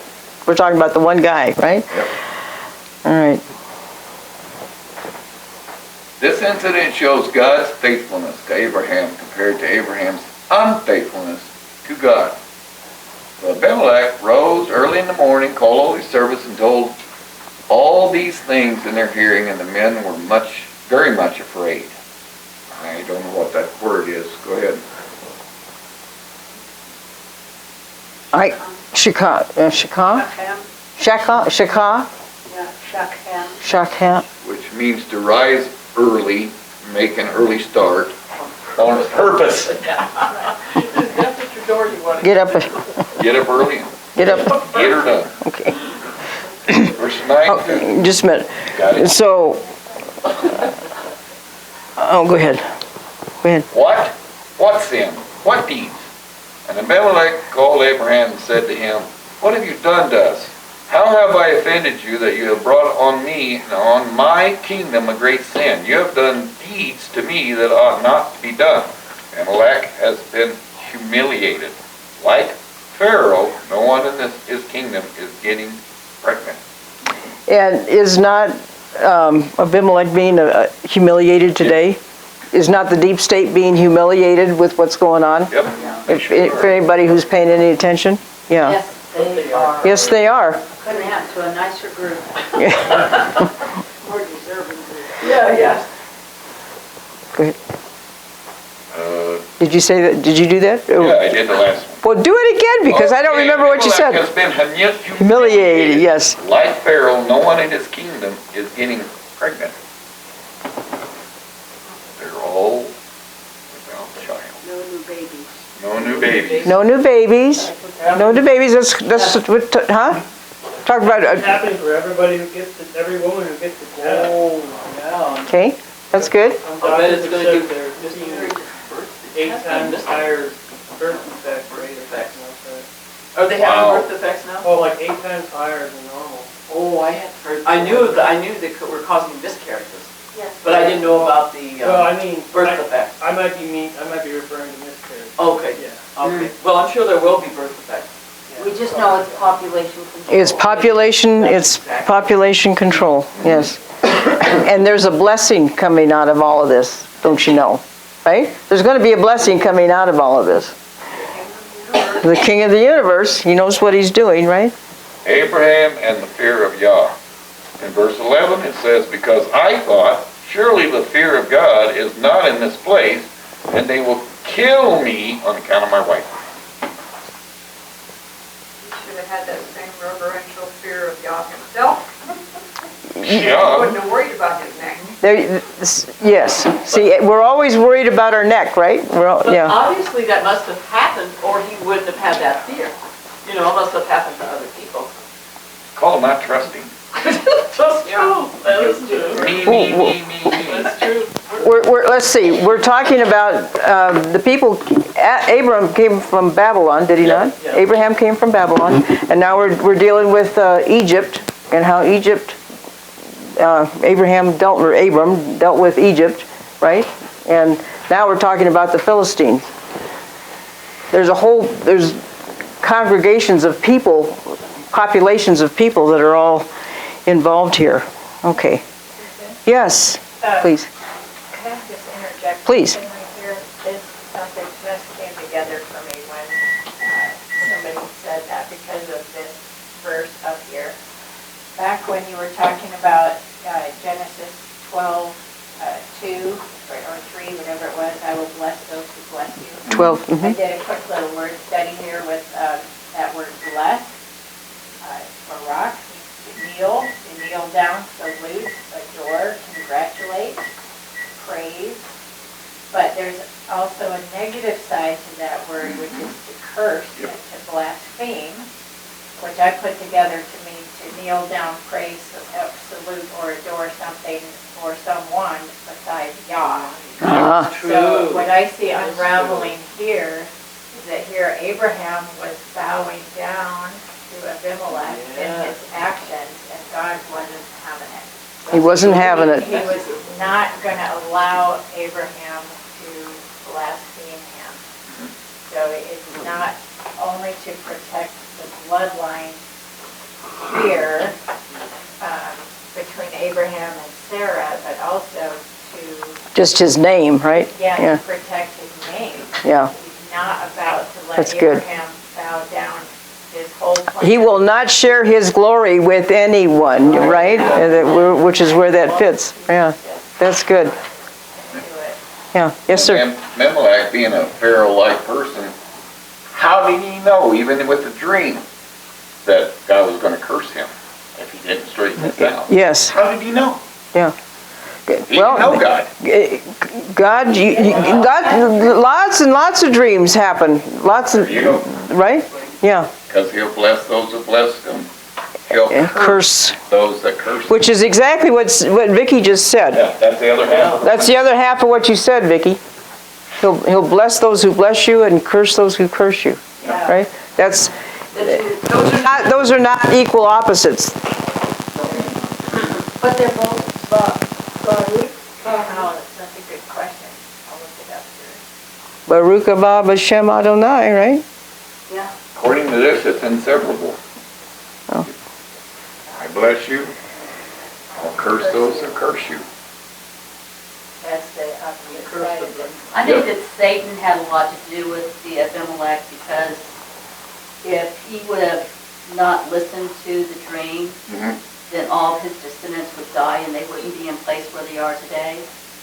we're talking about the one guy, right? Yep. All right. This incident shows God's faithfulness to Abraham compared to Abraham's unfaithfulness to God. So Abimelech rose early in the morning, called all his servants, and told all these things in their hearing, and the men were very much afraid. I don't know what that word is. Go ahead. Shekah, Shechem, Shekah, yeah, Shechem. Shekah. Which means to rise early, make an early start on purpose. That's at your door you want to. Get up, Get up early and get up. get her done. Okay. Verse 9. Oh, just a minute. Got it. So, go ahead. Go ahead. What sin? What deeds? And Abimelech called Abraham and said to him, what have you done to us? How have I offended you that you have brought on me and on my kingdom a great sin? You have done deeds to me that ought not to be done. Abimelech has been humiliated. Like Pharaoh, no one in his kingdom is getting pregnant. And is not Abimelech being humiliated today? Is not the deep state being humiliated with what's going on? Yep. For anybody who's paying any attention? Yeah. Yes, they are. Yes, they are. Couldn't happen to a nicer group. More deserving group. Yeah. Go ahead. Did you say that? Did you do that? Yeah, I did the last one. Well, do it again because I don't Okay, remember what you Abimelech said. has been Humiliated, yes. Like Pharaoh, no one in his kingdom is getting pregnant. They're all without child. No new babies. No new babies. No new babies. No new babies. That's what, huh? Talk about It happens for everybody who gets the, every woman who gets the jab. Oh, yeah. okay. That's good. Some I bet it's doctors gonna have do- said they're seeing 8 times higher birth defect rate or something like that. Are they having Wow. birth defects now? Oh, like 8 times higher than normal. Oh, I had heard, I knew they were causing miscarriages, Yes. but I didn't know about the Well, I mean, birth defects. I might be referring to miscarriage. Okay, Yeah. okay. Well, I'm sure there will be birth defects. We just know it's population control. It's population control, yes. And there's a blessing coming out of all of this, don't you know? Right? There's going to be a blessing coming out of all of this. The King of the universe, he knows what he's doing, right? Abraham and the fear of Yah. In verse 11 it says, because I thought, surely the fear of God is not in this place, and they will kill me on account of my wife. Should have had that same reverential fear of Yah himself. Yeah. Wouldn't have worried about his neck. Yes. See, we're always worried about our neck, right? But Yeah. obviously that must have happened, or he wouldn't have had that fear. You know, it must have happened to other people. Call not trusting. That's true. That is true. Me. That's true. Let's see. We're talking about the people. Abram came from Babylon, did he not? Yeah. Abraham came from Babylon, and now we're dealing with Egypt and how Egypt. Abram dealt with Egypt, right? And now we're talking about the Philistines. There's congregations of people, populations of people that are all involved here. Okay. Yes, please. Can I just interject? Please. something right here? This something just came together for me when somebody said that because of this verse up here. Back when you were talking about Genesis 12, 2 or 3, whatever it was, I will bless those who bless you. 12. I did a quick little word study here with that word bless, or rock, to kneel down, salute, adore, congratulate, praise. But there's also a negative side to that word, which is to curse and to blaspheme, which I put together to mean to kneel down, praise, salute, or adore something or someone besides Yah. So what I see unraveling here is that here Abraham was bowing down to Abimelech in his actions, and God wasn't having it. He wasn't having it. He was not going to allow Abraham to blaspheme him. So it's not only to protect the bloodline here between Abraham and Sarah, but also to Just his name, right? to protect his name. Yeah. He's not about to let That's good. Abraham bow down his whole plan. He will not share his glory with anyone, right? Which is where that fits. Yeah, that's good. Yeah, yes, sir. Abimelech, being a Pharaoh-like person, how did he know, even with the dream, that God was gonna curse him if he didn't straighten this out. Yes, How did he know? yeah. He didn't know God. God, lots and lots of dreams happen, lots of, There you go. right? Yeah, Because he'll bless those that bless him. He'll and curse curse, those that curse him. which is exactly what Vicky just said. Yeah, that's the other half. That's the other half of what you said, Vicky. He'll bless those who bless you and curse those who curse you, right? That's, those are not equal opposites. But they're both, Baruch, Oh, that's a good question. I'll look it up here. Baruch haba b'shem Adonai, right? yeah. According to this, it's inseparable. Oh. I bless you. I'll curse those that curse you. That's the opposite side of it. I think that Satan had a lot to do with the Abimelech, because if he would have not listened to the dream, then all of his descendants would die and they wouldn't be in place where they are today.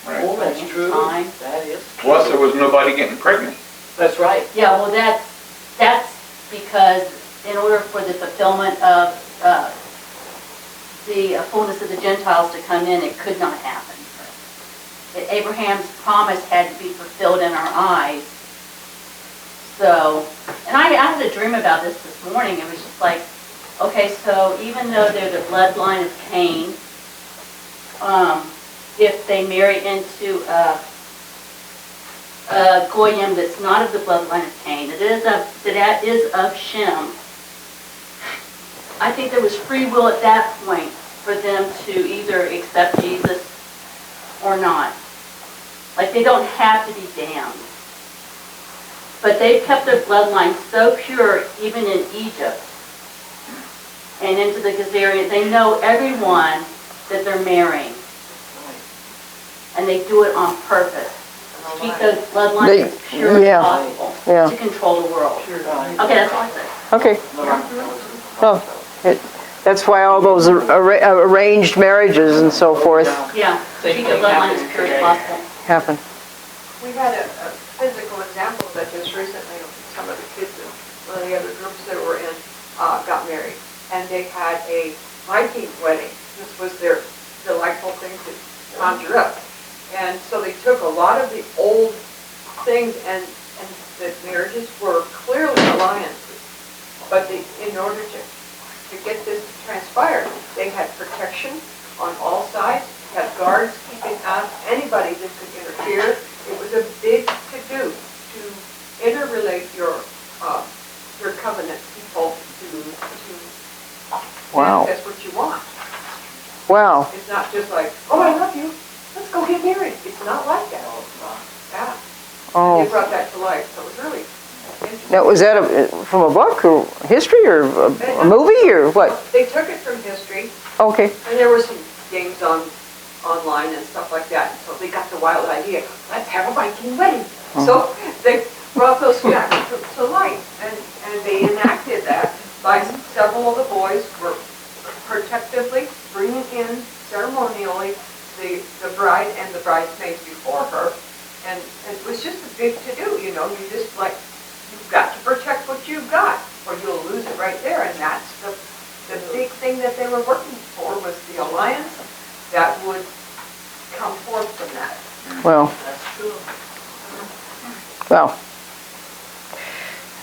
Right. Oh, that's In true. time. That is. Plus, there was nobody getting pregnant. That's right. Yeah, well, that's because in order for the fulfillment of the fullness of the Gentiles to come in, it could not happen. Abraham's promise had to be fulfilled in our eyes. So, and I had a dream about this morning. It was just like, okay, so even though they're the bloodline of Cain, if they marry into a Goyim that's not of the bloodline of Cain, that is of Shem, I think there was free will at that point for them to either accept Jesus or not. Like, they don't have to be damned. But they've kept their bloodline so pure, even in Egypt and into the Khazarian. They know everyone that they're marrying. And they do it on purpose. To keep those bloodlines as pure yeah, as possible. yeah. To control the world. Okay, that's all I said. Okay. Oh, that's why all those arranged marriages and so forth Yeah, to keep the bloodline as pure as possible. happen. We had a physical example that just recently, some of the kids in one of the other groups that were in got married. And they had a Viking wedding. This was their delightful thing to conjure up. And so they took a lot of the old things, and the marriages were clearly alliances. But in order to get this to transpire, they had protection on all sides, had guards keeping out anybody that could interfere. It was a big to-do to interrelate your covenant people to Wow. that's what you want. Wow. It's not just like, oh, I love you, let's go get married. It's not like that. Yeah. They Oh. brought that to life, so it was really interesting. Now, was that from a book or history or a movie or what? They took it from history, Okay. and there were some games online and stuff like that, and so they got the wild idea, let's have a Viking wedding. So they brought those facts to light, and they enacted that by several of the boys were protectively bringing in ceremonially the bride and the bridesmaids before her, and it was just a big to-do, you know, you just like, you've got to protect what you've got, or you'll lose it right there, and that's the big thing that they were working for, was the alliance that would come forth from that. Well, That's true. well.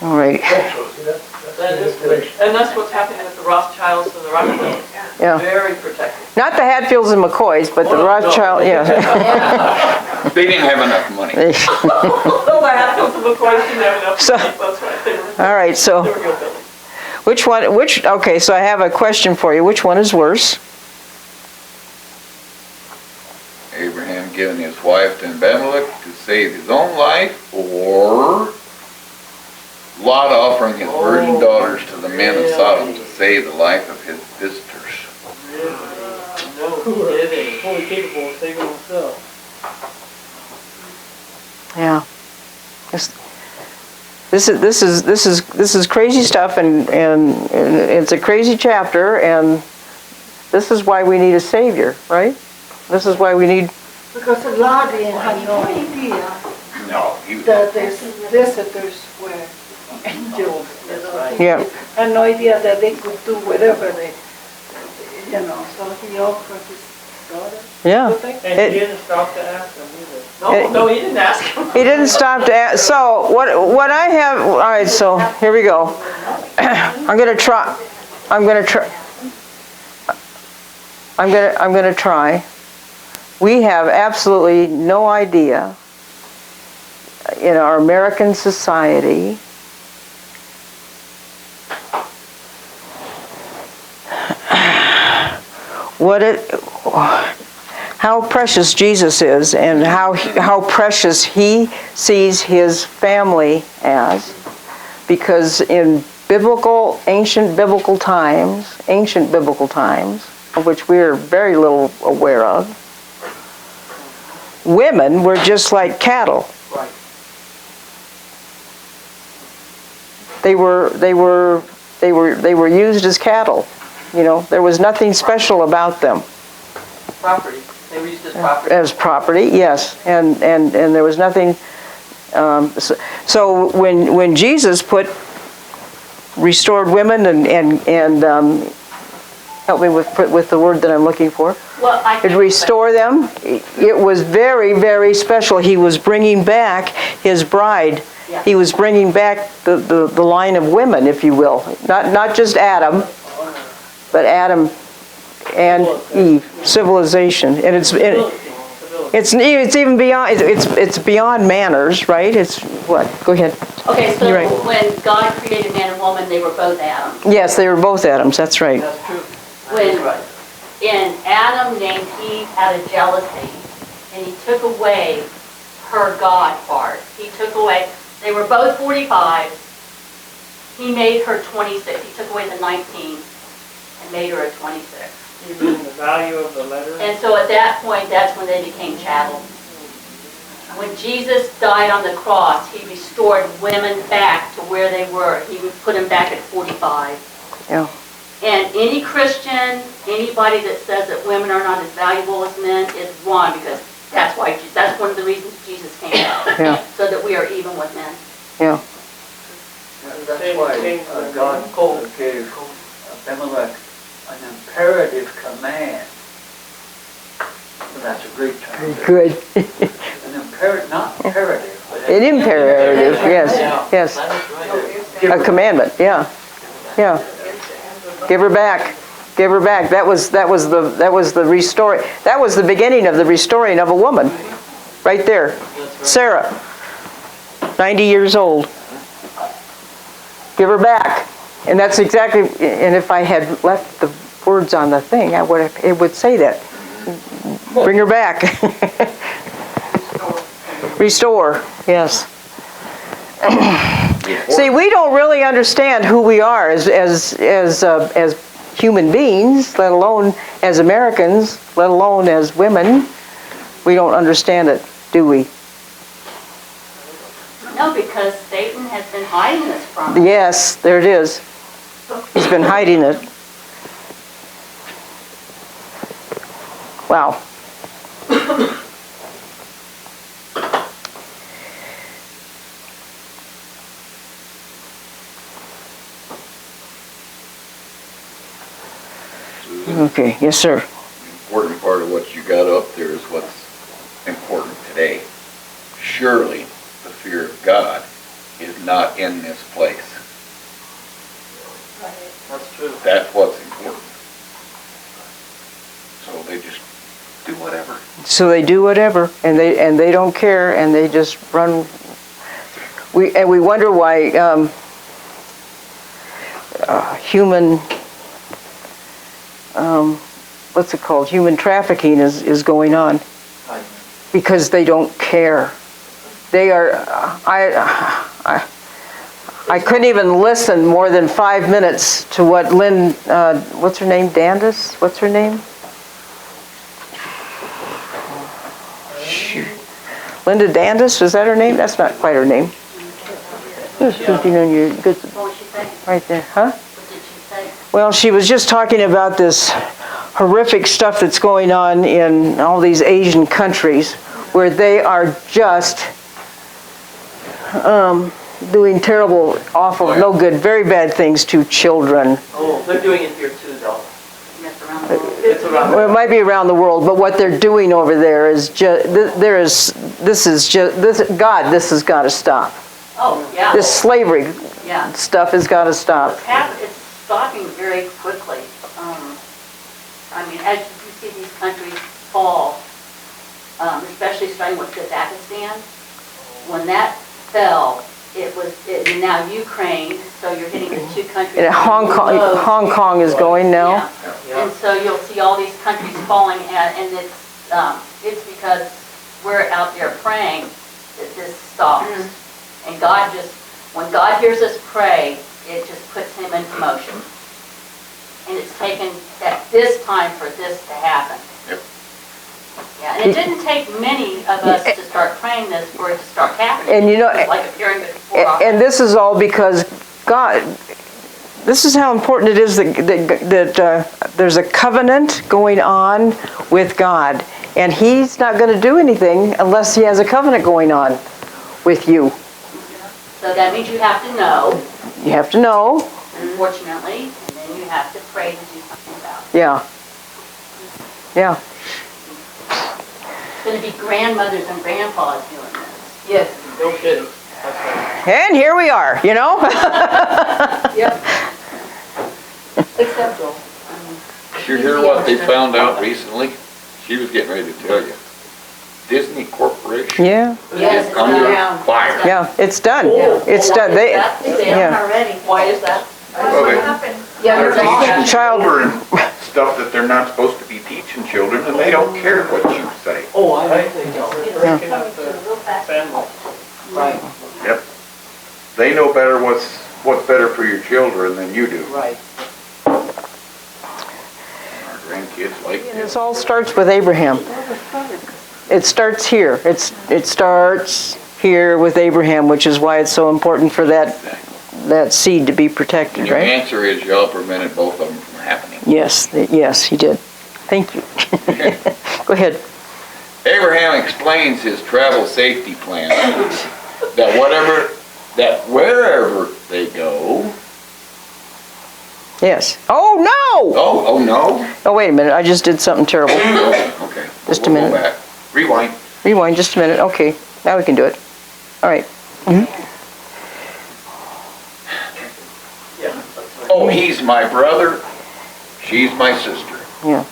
All right. That is good. And that's what's happening with the Rothschilds and the Rockefellers. Yeah. Very protected. Not the Hatfields and McCoys, but the Rothschild, yeah. They didn't have enough money. No, the Hatfields and McCoys didn't have enough So- money. That's right. They were All right, so hillbillies. okay, so I have a question for you. Which one is worse? Abraham giving his wife to Abimelech to save his own life, or Lot offering his virgin daughters to the men of Sodom to save the life of his visitors. No, he didn't. Fully capable of saving himself. Yeah. This is crazy stuff, and it's a crazy chapter, and this is why we need a savior, right? This is why we need. Because a lot of them have no idea No, he was. that there's visitors where angels know. Yeah. He had no idea that they could do whatever they, you know, so he offered his daughter. Yeah. And he didn't stop to ask them either. No, he didn't ask him. He didn't stop to ask. So what I have, all right, so here we go. I'm going to try. We have absolutely no idea in our American society how precious Jesus is and how precious he sees his family as, because in ancient biblical times, of which we are very little aware of, women were just like cattle. Right. They were used as cattle. You know, there was nothing special about them. Property. They were used as property. As property, yes, and there was nothing. So when Jesus restored women and help me with the word that I'm looking for. Well, I To restore them, it was very, very special. He was bringing back his bride. Yeah. He was bringing back the line of women, if you will. Not just Adam, but Adam and Eve, civilization. And it's even beyond, it's beyond manners, right? It's what? Go ahead. Okay, so You're right. when God created man and woman, they were both Adam. Yes, they were both Adams, that's right. That's true. When That's right. and Adam named Eve out of jealousy, and he took away her God part. He took away, they were both 45. He made her 26. He took away the 19 and made her a 26. You mean the value of the letter? And so at that point, that's when they became chattel. When Jesus died on the cross, he restored women back to where they were. He would put them back at 45. Yeah. And any Christian, anybody that says that women are not as valuable as men is wrong, because that's one of the reasons Jesus came out. Yeah. So that we are even with men. Yeah. That's why God gave Abimelech an imperative command. Well, that's a great term. Good. An imperative, not imperative, but An imperative, yes, yes. A commandment, yeah, yeah. Give her back. Give her back. That was the restoring. That was the beginning of the restoring of a woman, right there. Sarah, 90 years old. Give her back, and that's exactly. And if I had left the words on the thing, it would say that. Bring her back. Restore. Yes. See, we don't really understand who we are as human beings, let alone as Americans, let alone as women. We don't understand it, do we? No, because Satan has been hiding this from us. Yes, there it is. He's been hiding it. Wow. Okay, yes, sir. The important part of what you got up there is what's important today. Surely the fear of God is not in this place. That's true. That's what's important. So they just do whatever. So they do whatever, and they don't care, and they just run. We wonder why human what's it called? Human trafficking is going on, because they don't care. They are. I couldn't even listen more than 5 minutes to what Lynn. What's her name? Dandis. What's her name? Linda Dandis, is that her name? That's not quite her name. Good. What did she say? Right there, huh? What did she say? Well, she was just talking about this horrific stuff that's going on in all these Asian countries, where they are just doing terrible, awful, no good, very bad things to children. Oh, they're doing it here too, though. Yes, around the world. It's around. Well, it might be around the world, but what they're doing over there is just, this has got to stop. Oh, yeah. This slavery Yeah. stuff has got to stop. It's stopping very quickly. I mean, as you see these countries fall, especially starting with Kazakhstan, when that fell, and now Ukraine, so you're hitting the two countries. And Hong Kong is going now. Yeah. And so you'll see all these countries falling, and it's because we're out there praying that this stops. And when God hears us pray, it just puts him into motion. And it's taken at this time for this to happen. Yep. Yeah, and it didn't take many of us to start praying this for it to start happening. And you know, It's like appearing before and this is all because God, this is how important it is that there's a covenant going on with God. And he's not going to do anything unless he has a covenant going on with you. So that means you have to know, You have to know. unfortunately, and then you have to pray to do something about it. Yeah. Yeah. It's going to be grandmothers and grandpas doing this. Yes, no kidding. That's right. And here we are, you know? Yep. Except Joel. Did you hear what they found out recently? She was getting ready to tell you. Disney Corporation Yeah. Yes, is under yeah. fire. Yeah, it's done. Oh. It's done. They, It's yeah. already. Why is that? Well, they- Yeah, They're teaching Child- children stuff that they're not supposed to be teaching children, and they don't care what you say. Oh, I think so. Breaking up the family. Right, Yep. They know better what's better for your children than you do. right. Our grandkids like And this. this all starts with Abraham. It starts here. It starts here with Abraham, which is why it's so important for that seed to be And protected, your right? answer is y'all prevented both of them from happening. Yes, he did. Thank you. Go ahead. Abraham explains his travel safety plan, that wherever they go. Yes. Oh, no! Oh no? Oh, wait a minute. I just did something terrible. Okay. Just a We'll go minute. back. Rewind. Rewind just a minute. Okay, now we can do it. All right. Yeah. Oh, he's my brother, she's my sister. Yeah.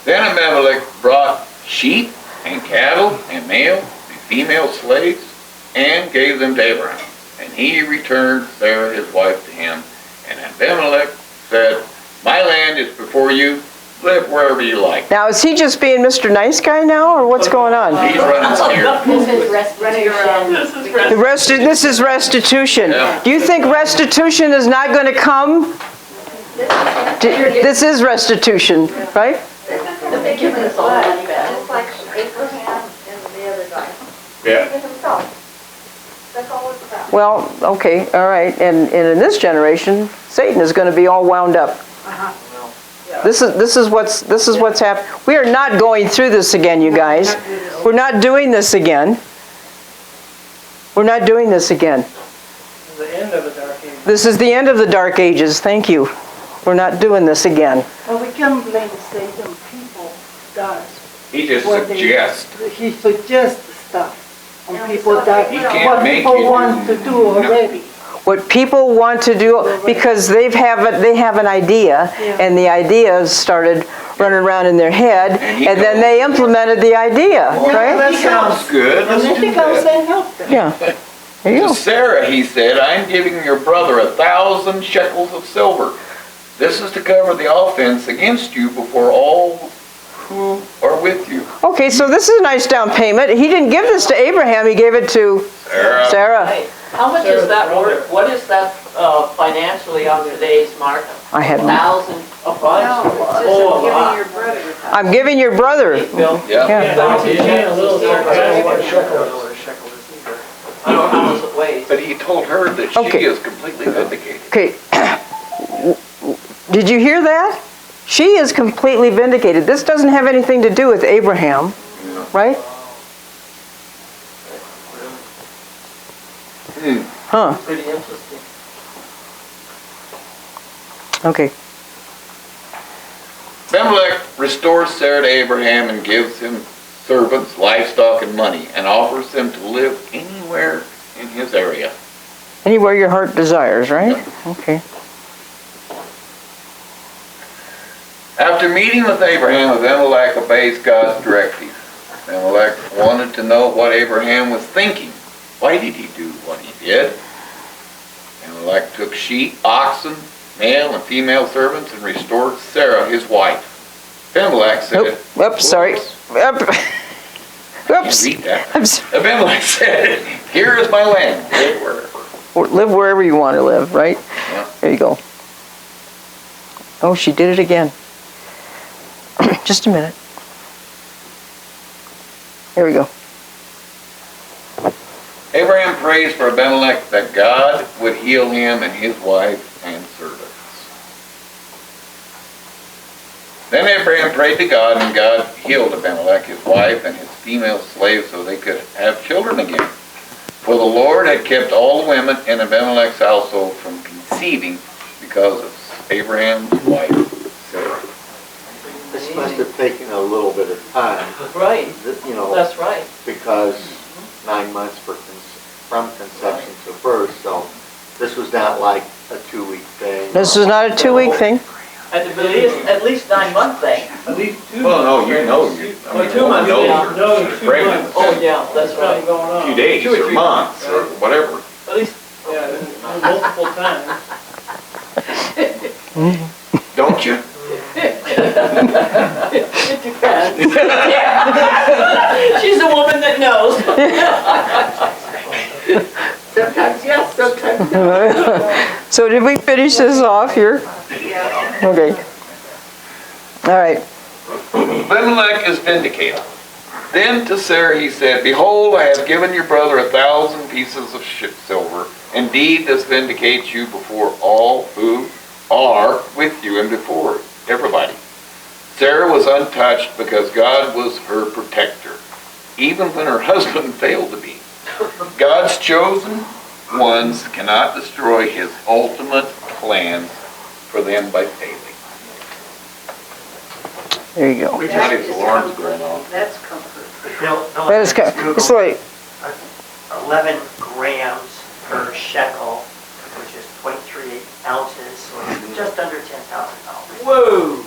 Then Abimelech brought sheep and cattle and male and female slaves and gave them to Abraham. And he returned Sarah his wife to him. And Abimelech said, my land is before you, live wherever you like. Now, is he just being Mr. Nice Guy now, or what's going on? He's running scared. This is restitution. This is restitution. Yeah. Do you think restitution is not going to come? This is restitution, right? They're giving us all the money back. Just like Abraham and the other guy. Yeah. He did himself. That's all it's about. Well, okay, all right. And in this generation, Satan is going to be all wound up. This is what's happening. We are not going through this again, you guys. We're not doing this again. We're not doing this again. The end of the dark age. This is the end of the dark ages. Thank you. We're not doing this again. Well, we can't blame Satan, people does. He just What they- suggests. He suggests stuff on people that, He can't what make people you want to do already. What people want to do, because they have an idea, and the ideas started running around in their head, and then they implemented the idea, right? That Sounds good. And Let's then do he comes that. and helps them. Yeah. There you To go. Sarah, he said, I'm giving your brother 1,000 shekels of silver. This is to cover the offense against you before all who are with you. Okay, so this is a nice down payment. He didn't give this to Abraham, he gave it to Sarah. Sarah. Right. How much is that worth? What is that financially on today's market? I had, 1,000 a bunch? No, it's Oh, a just giving lot. your brother a thousand. I'm giving your brother. Bill? Yeah. Yeah. A little bit, I don't know what a shekel is. I don't know how much it weighs. But he told her that she Okay. is completely vindicated. Okay. Did you hear that? She is completely vindicated. This doesn't have anything to do with Abraham, right? Huh, Pretty interesting. okay. Abimelech restores Sarah to Abraham and gives him servants, livestock, and money, and offers them to live anywhere in his area. Anywhere your heart desires, right? Okay. After meeting with Abraham, Abimelech obeys God's directive. Abimelech wanted to know what Abraham was thinking. Why did he do what he did? Abimelech took sheep, oxen, male and female servants, and restored Sarah, his wife. Abimelech said, Oops, sorry. Oops. Read that. I'm sorry. Abimelech said, here is my land. Live wherever. Live wherever you want to live, right? Yeah. There you go. Oh, she did it again. Just a minute. Here we go. Abraham prays for Abimelech that God would heal him and his wife and servants. Then Abraham prayed to God, and God healed Abimelech, his wife, and his female slaves so they could have children again. For the Lord had kept all the women in Abimelech's household from conceiving because of Abraham's wife, Sarah. This must have taken a little bit of time, Right, you know, that's right. because 9 months from conception to birth, so this was not like a 2-week thing. This is not a 2-week thing. At least 9 month thing. At least 2 Well, no, months. you know, Well, 2 months, know yeah. you're No, 2 pregnant. months. Oh, yeah, that's Something right. going A on. few days 2 or or 3 months or whatever. At least, Yeah, multiple times. Don't you? it depends. She's a woman that knows. Sometimes yes, sometimes no. So did we finish this off here? Yeah. Okay. All right. Abimelech is vindicated. Then to Sarah he said, Behold, I have given your brother 1,000 pieces of silver. Indeed, this vindicates you before all who are with you and before everybody. Sarah was untouched because God was her protector, even when her husband failed to be. God's chosen ones cannot destroy his ultimate plans for them by failing. There you go. Everybody's alarms going off. That's comfort. That is it's like 11 grams per shekel, which is 0.38 ounces, so it's just under $10,000 Whoa.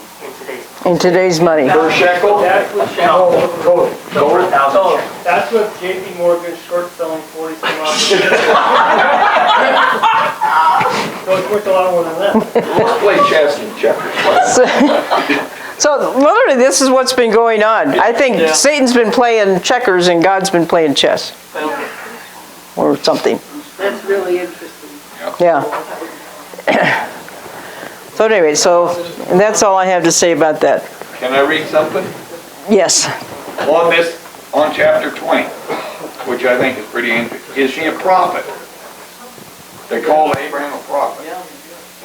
in today's money. Per shekel? That's what No, gold. over 1,000 shekels. That's what JP Morgan's short selling 40 some odd. So it's worth a lot more than that. Let's play chess and checkers. So literally, this is what's been going on. I think Yeah. Satan's been playing checkers and God's been playing chess or something. That's really interesting. Yeah. So anyway, and that's all I have to say about that. Can I read something? Yes. On chapter 20, which I think is pretty interesting. Is she a prophet? They call Abraham a prophet.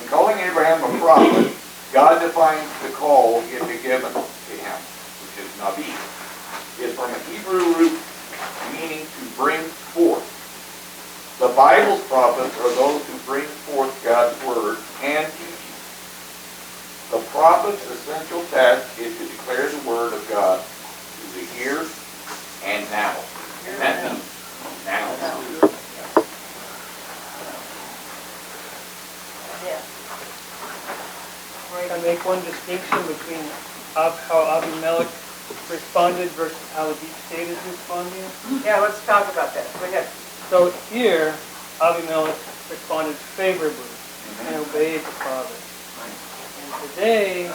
In calling Abraham a prophet, God defines the call he had been given to him, which is Nabi. Is from a Hebrew root meaning to bring forth. The Bible's prophets are those who bring forth God's word and teaching. The prophet's essential task is to declare the word of God to the here and now. And that means now. I make one distinction between how Abimelech responded versus how the deep state is responding. Yeah, let's talk about that. Go ahead. So here, Abimelech responded favorably and obeyed the father. And today,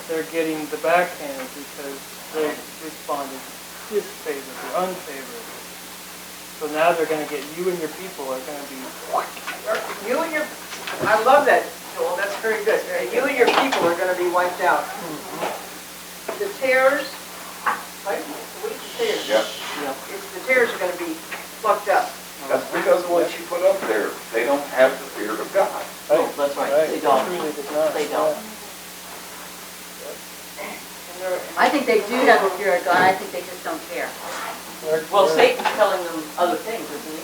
they're getting the backhand because they responded disfavorably, unfavorably. So now they're going to get you and your people are going to be... You and your, I love that, Joel, that's very good. You and your people are gonna be wiped out. The tares, right? The wheat tares. Yep. The tares are gonna be plucked up. That's because of what you put up there. They don't have the fear of God. Oh, that's right, they don't. Truly does not. They don't. I think they do have a fear of God, I think they just don't care. Well, Satan's telling them other things, isn't he?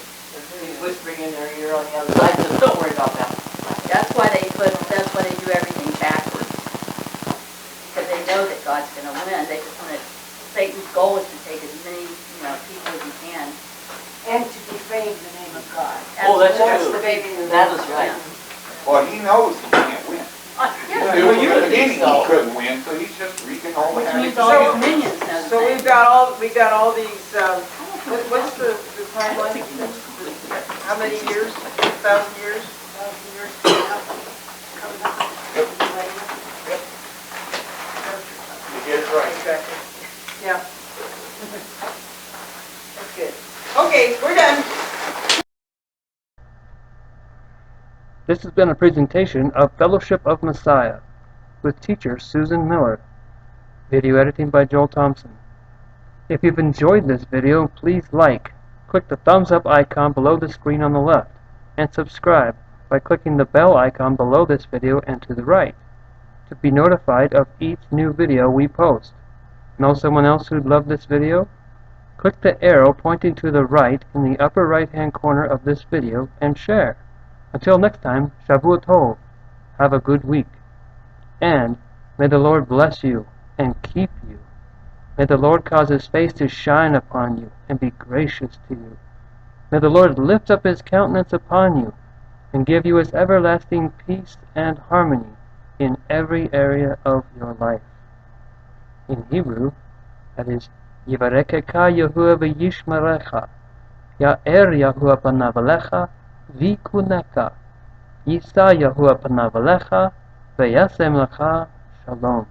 He's whispering in their ear on the other side, so don't worry about that. That's why they do everything backwards. Because they know that God's gonna win. They just wanna, Satan's goal is to take as many, people as he can. And to defame the name of God. Oh, that's That's true. the baby. That is right. Well, he knows he can't win. Yeah, He Well, you was think beginning, so. he couldn't win, so he's just wreaking all the which havoc. means all his minions know the So same. we've got all these, what's the timeline? How many years? 1,000 years? 1,000 years coming up? You did it right. Exactly. Yeah. That's good. Okay, we're done. This has been a presentation of Fellowship of Messiah with teacher Susan Miller. Video editing by Joel Thompson. If you've enjoyed this video, please click the thumbs up icon below the screen on the left, and subscribe by clicking the bell icon below this video and to the right to be notified of each new video we post. Know someone else who'd love this video? Click the arrow pointing to the right in the upper right hand corner of this video and share. Until next time, Shavua Tov. Have a good week. And may the Lord bless you and keep you. May the Lord cause his face to shine upon you and be gracious to you. May the Lord lift up his countenance upon you and give you his everlasting peace and harmony in every area of your life. In Hebrew, that is, Yivarekeka Yahuwah v'yishmerecha, Ya'er Yahuwah panav alecha v'yikuneka, Yisa Yahuwah panav alecha v'yasem lecha shalom.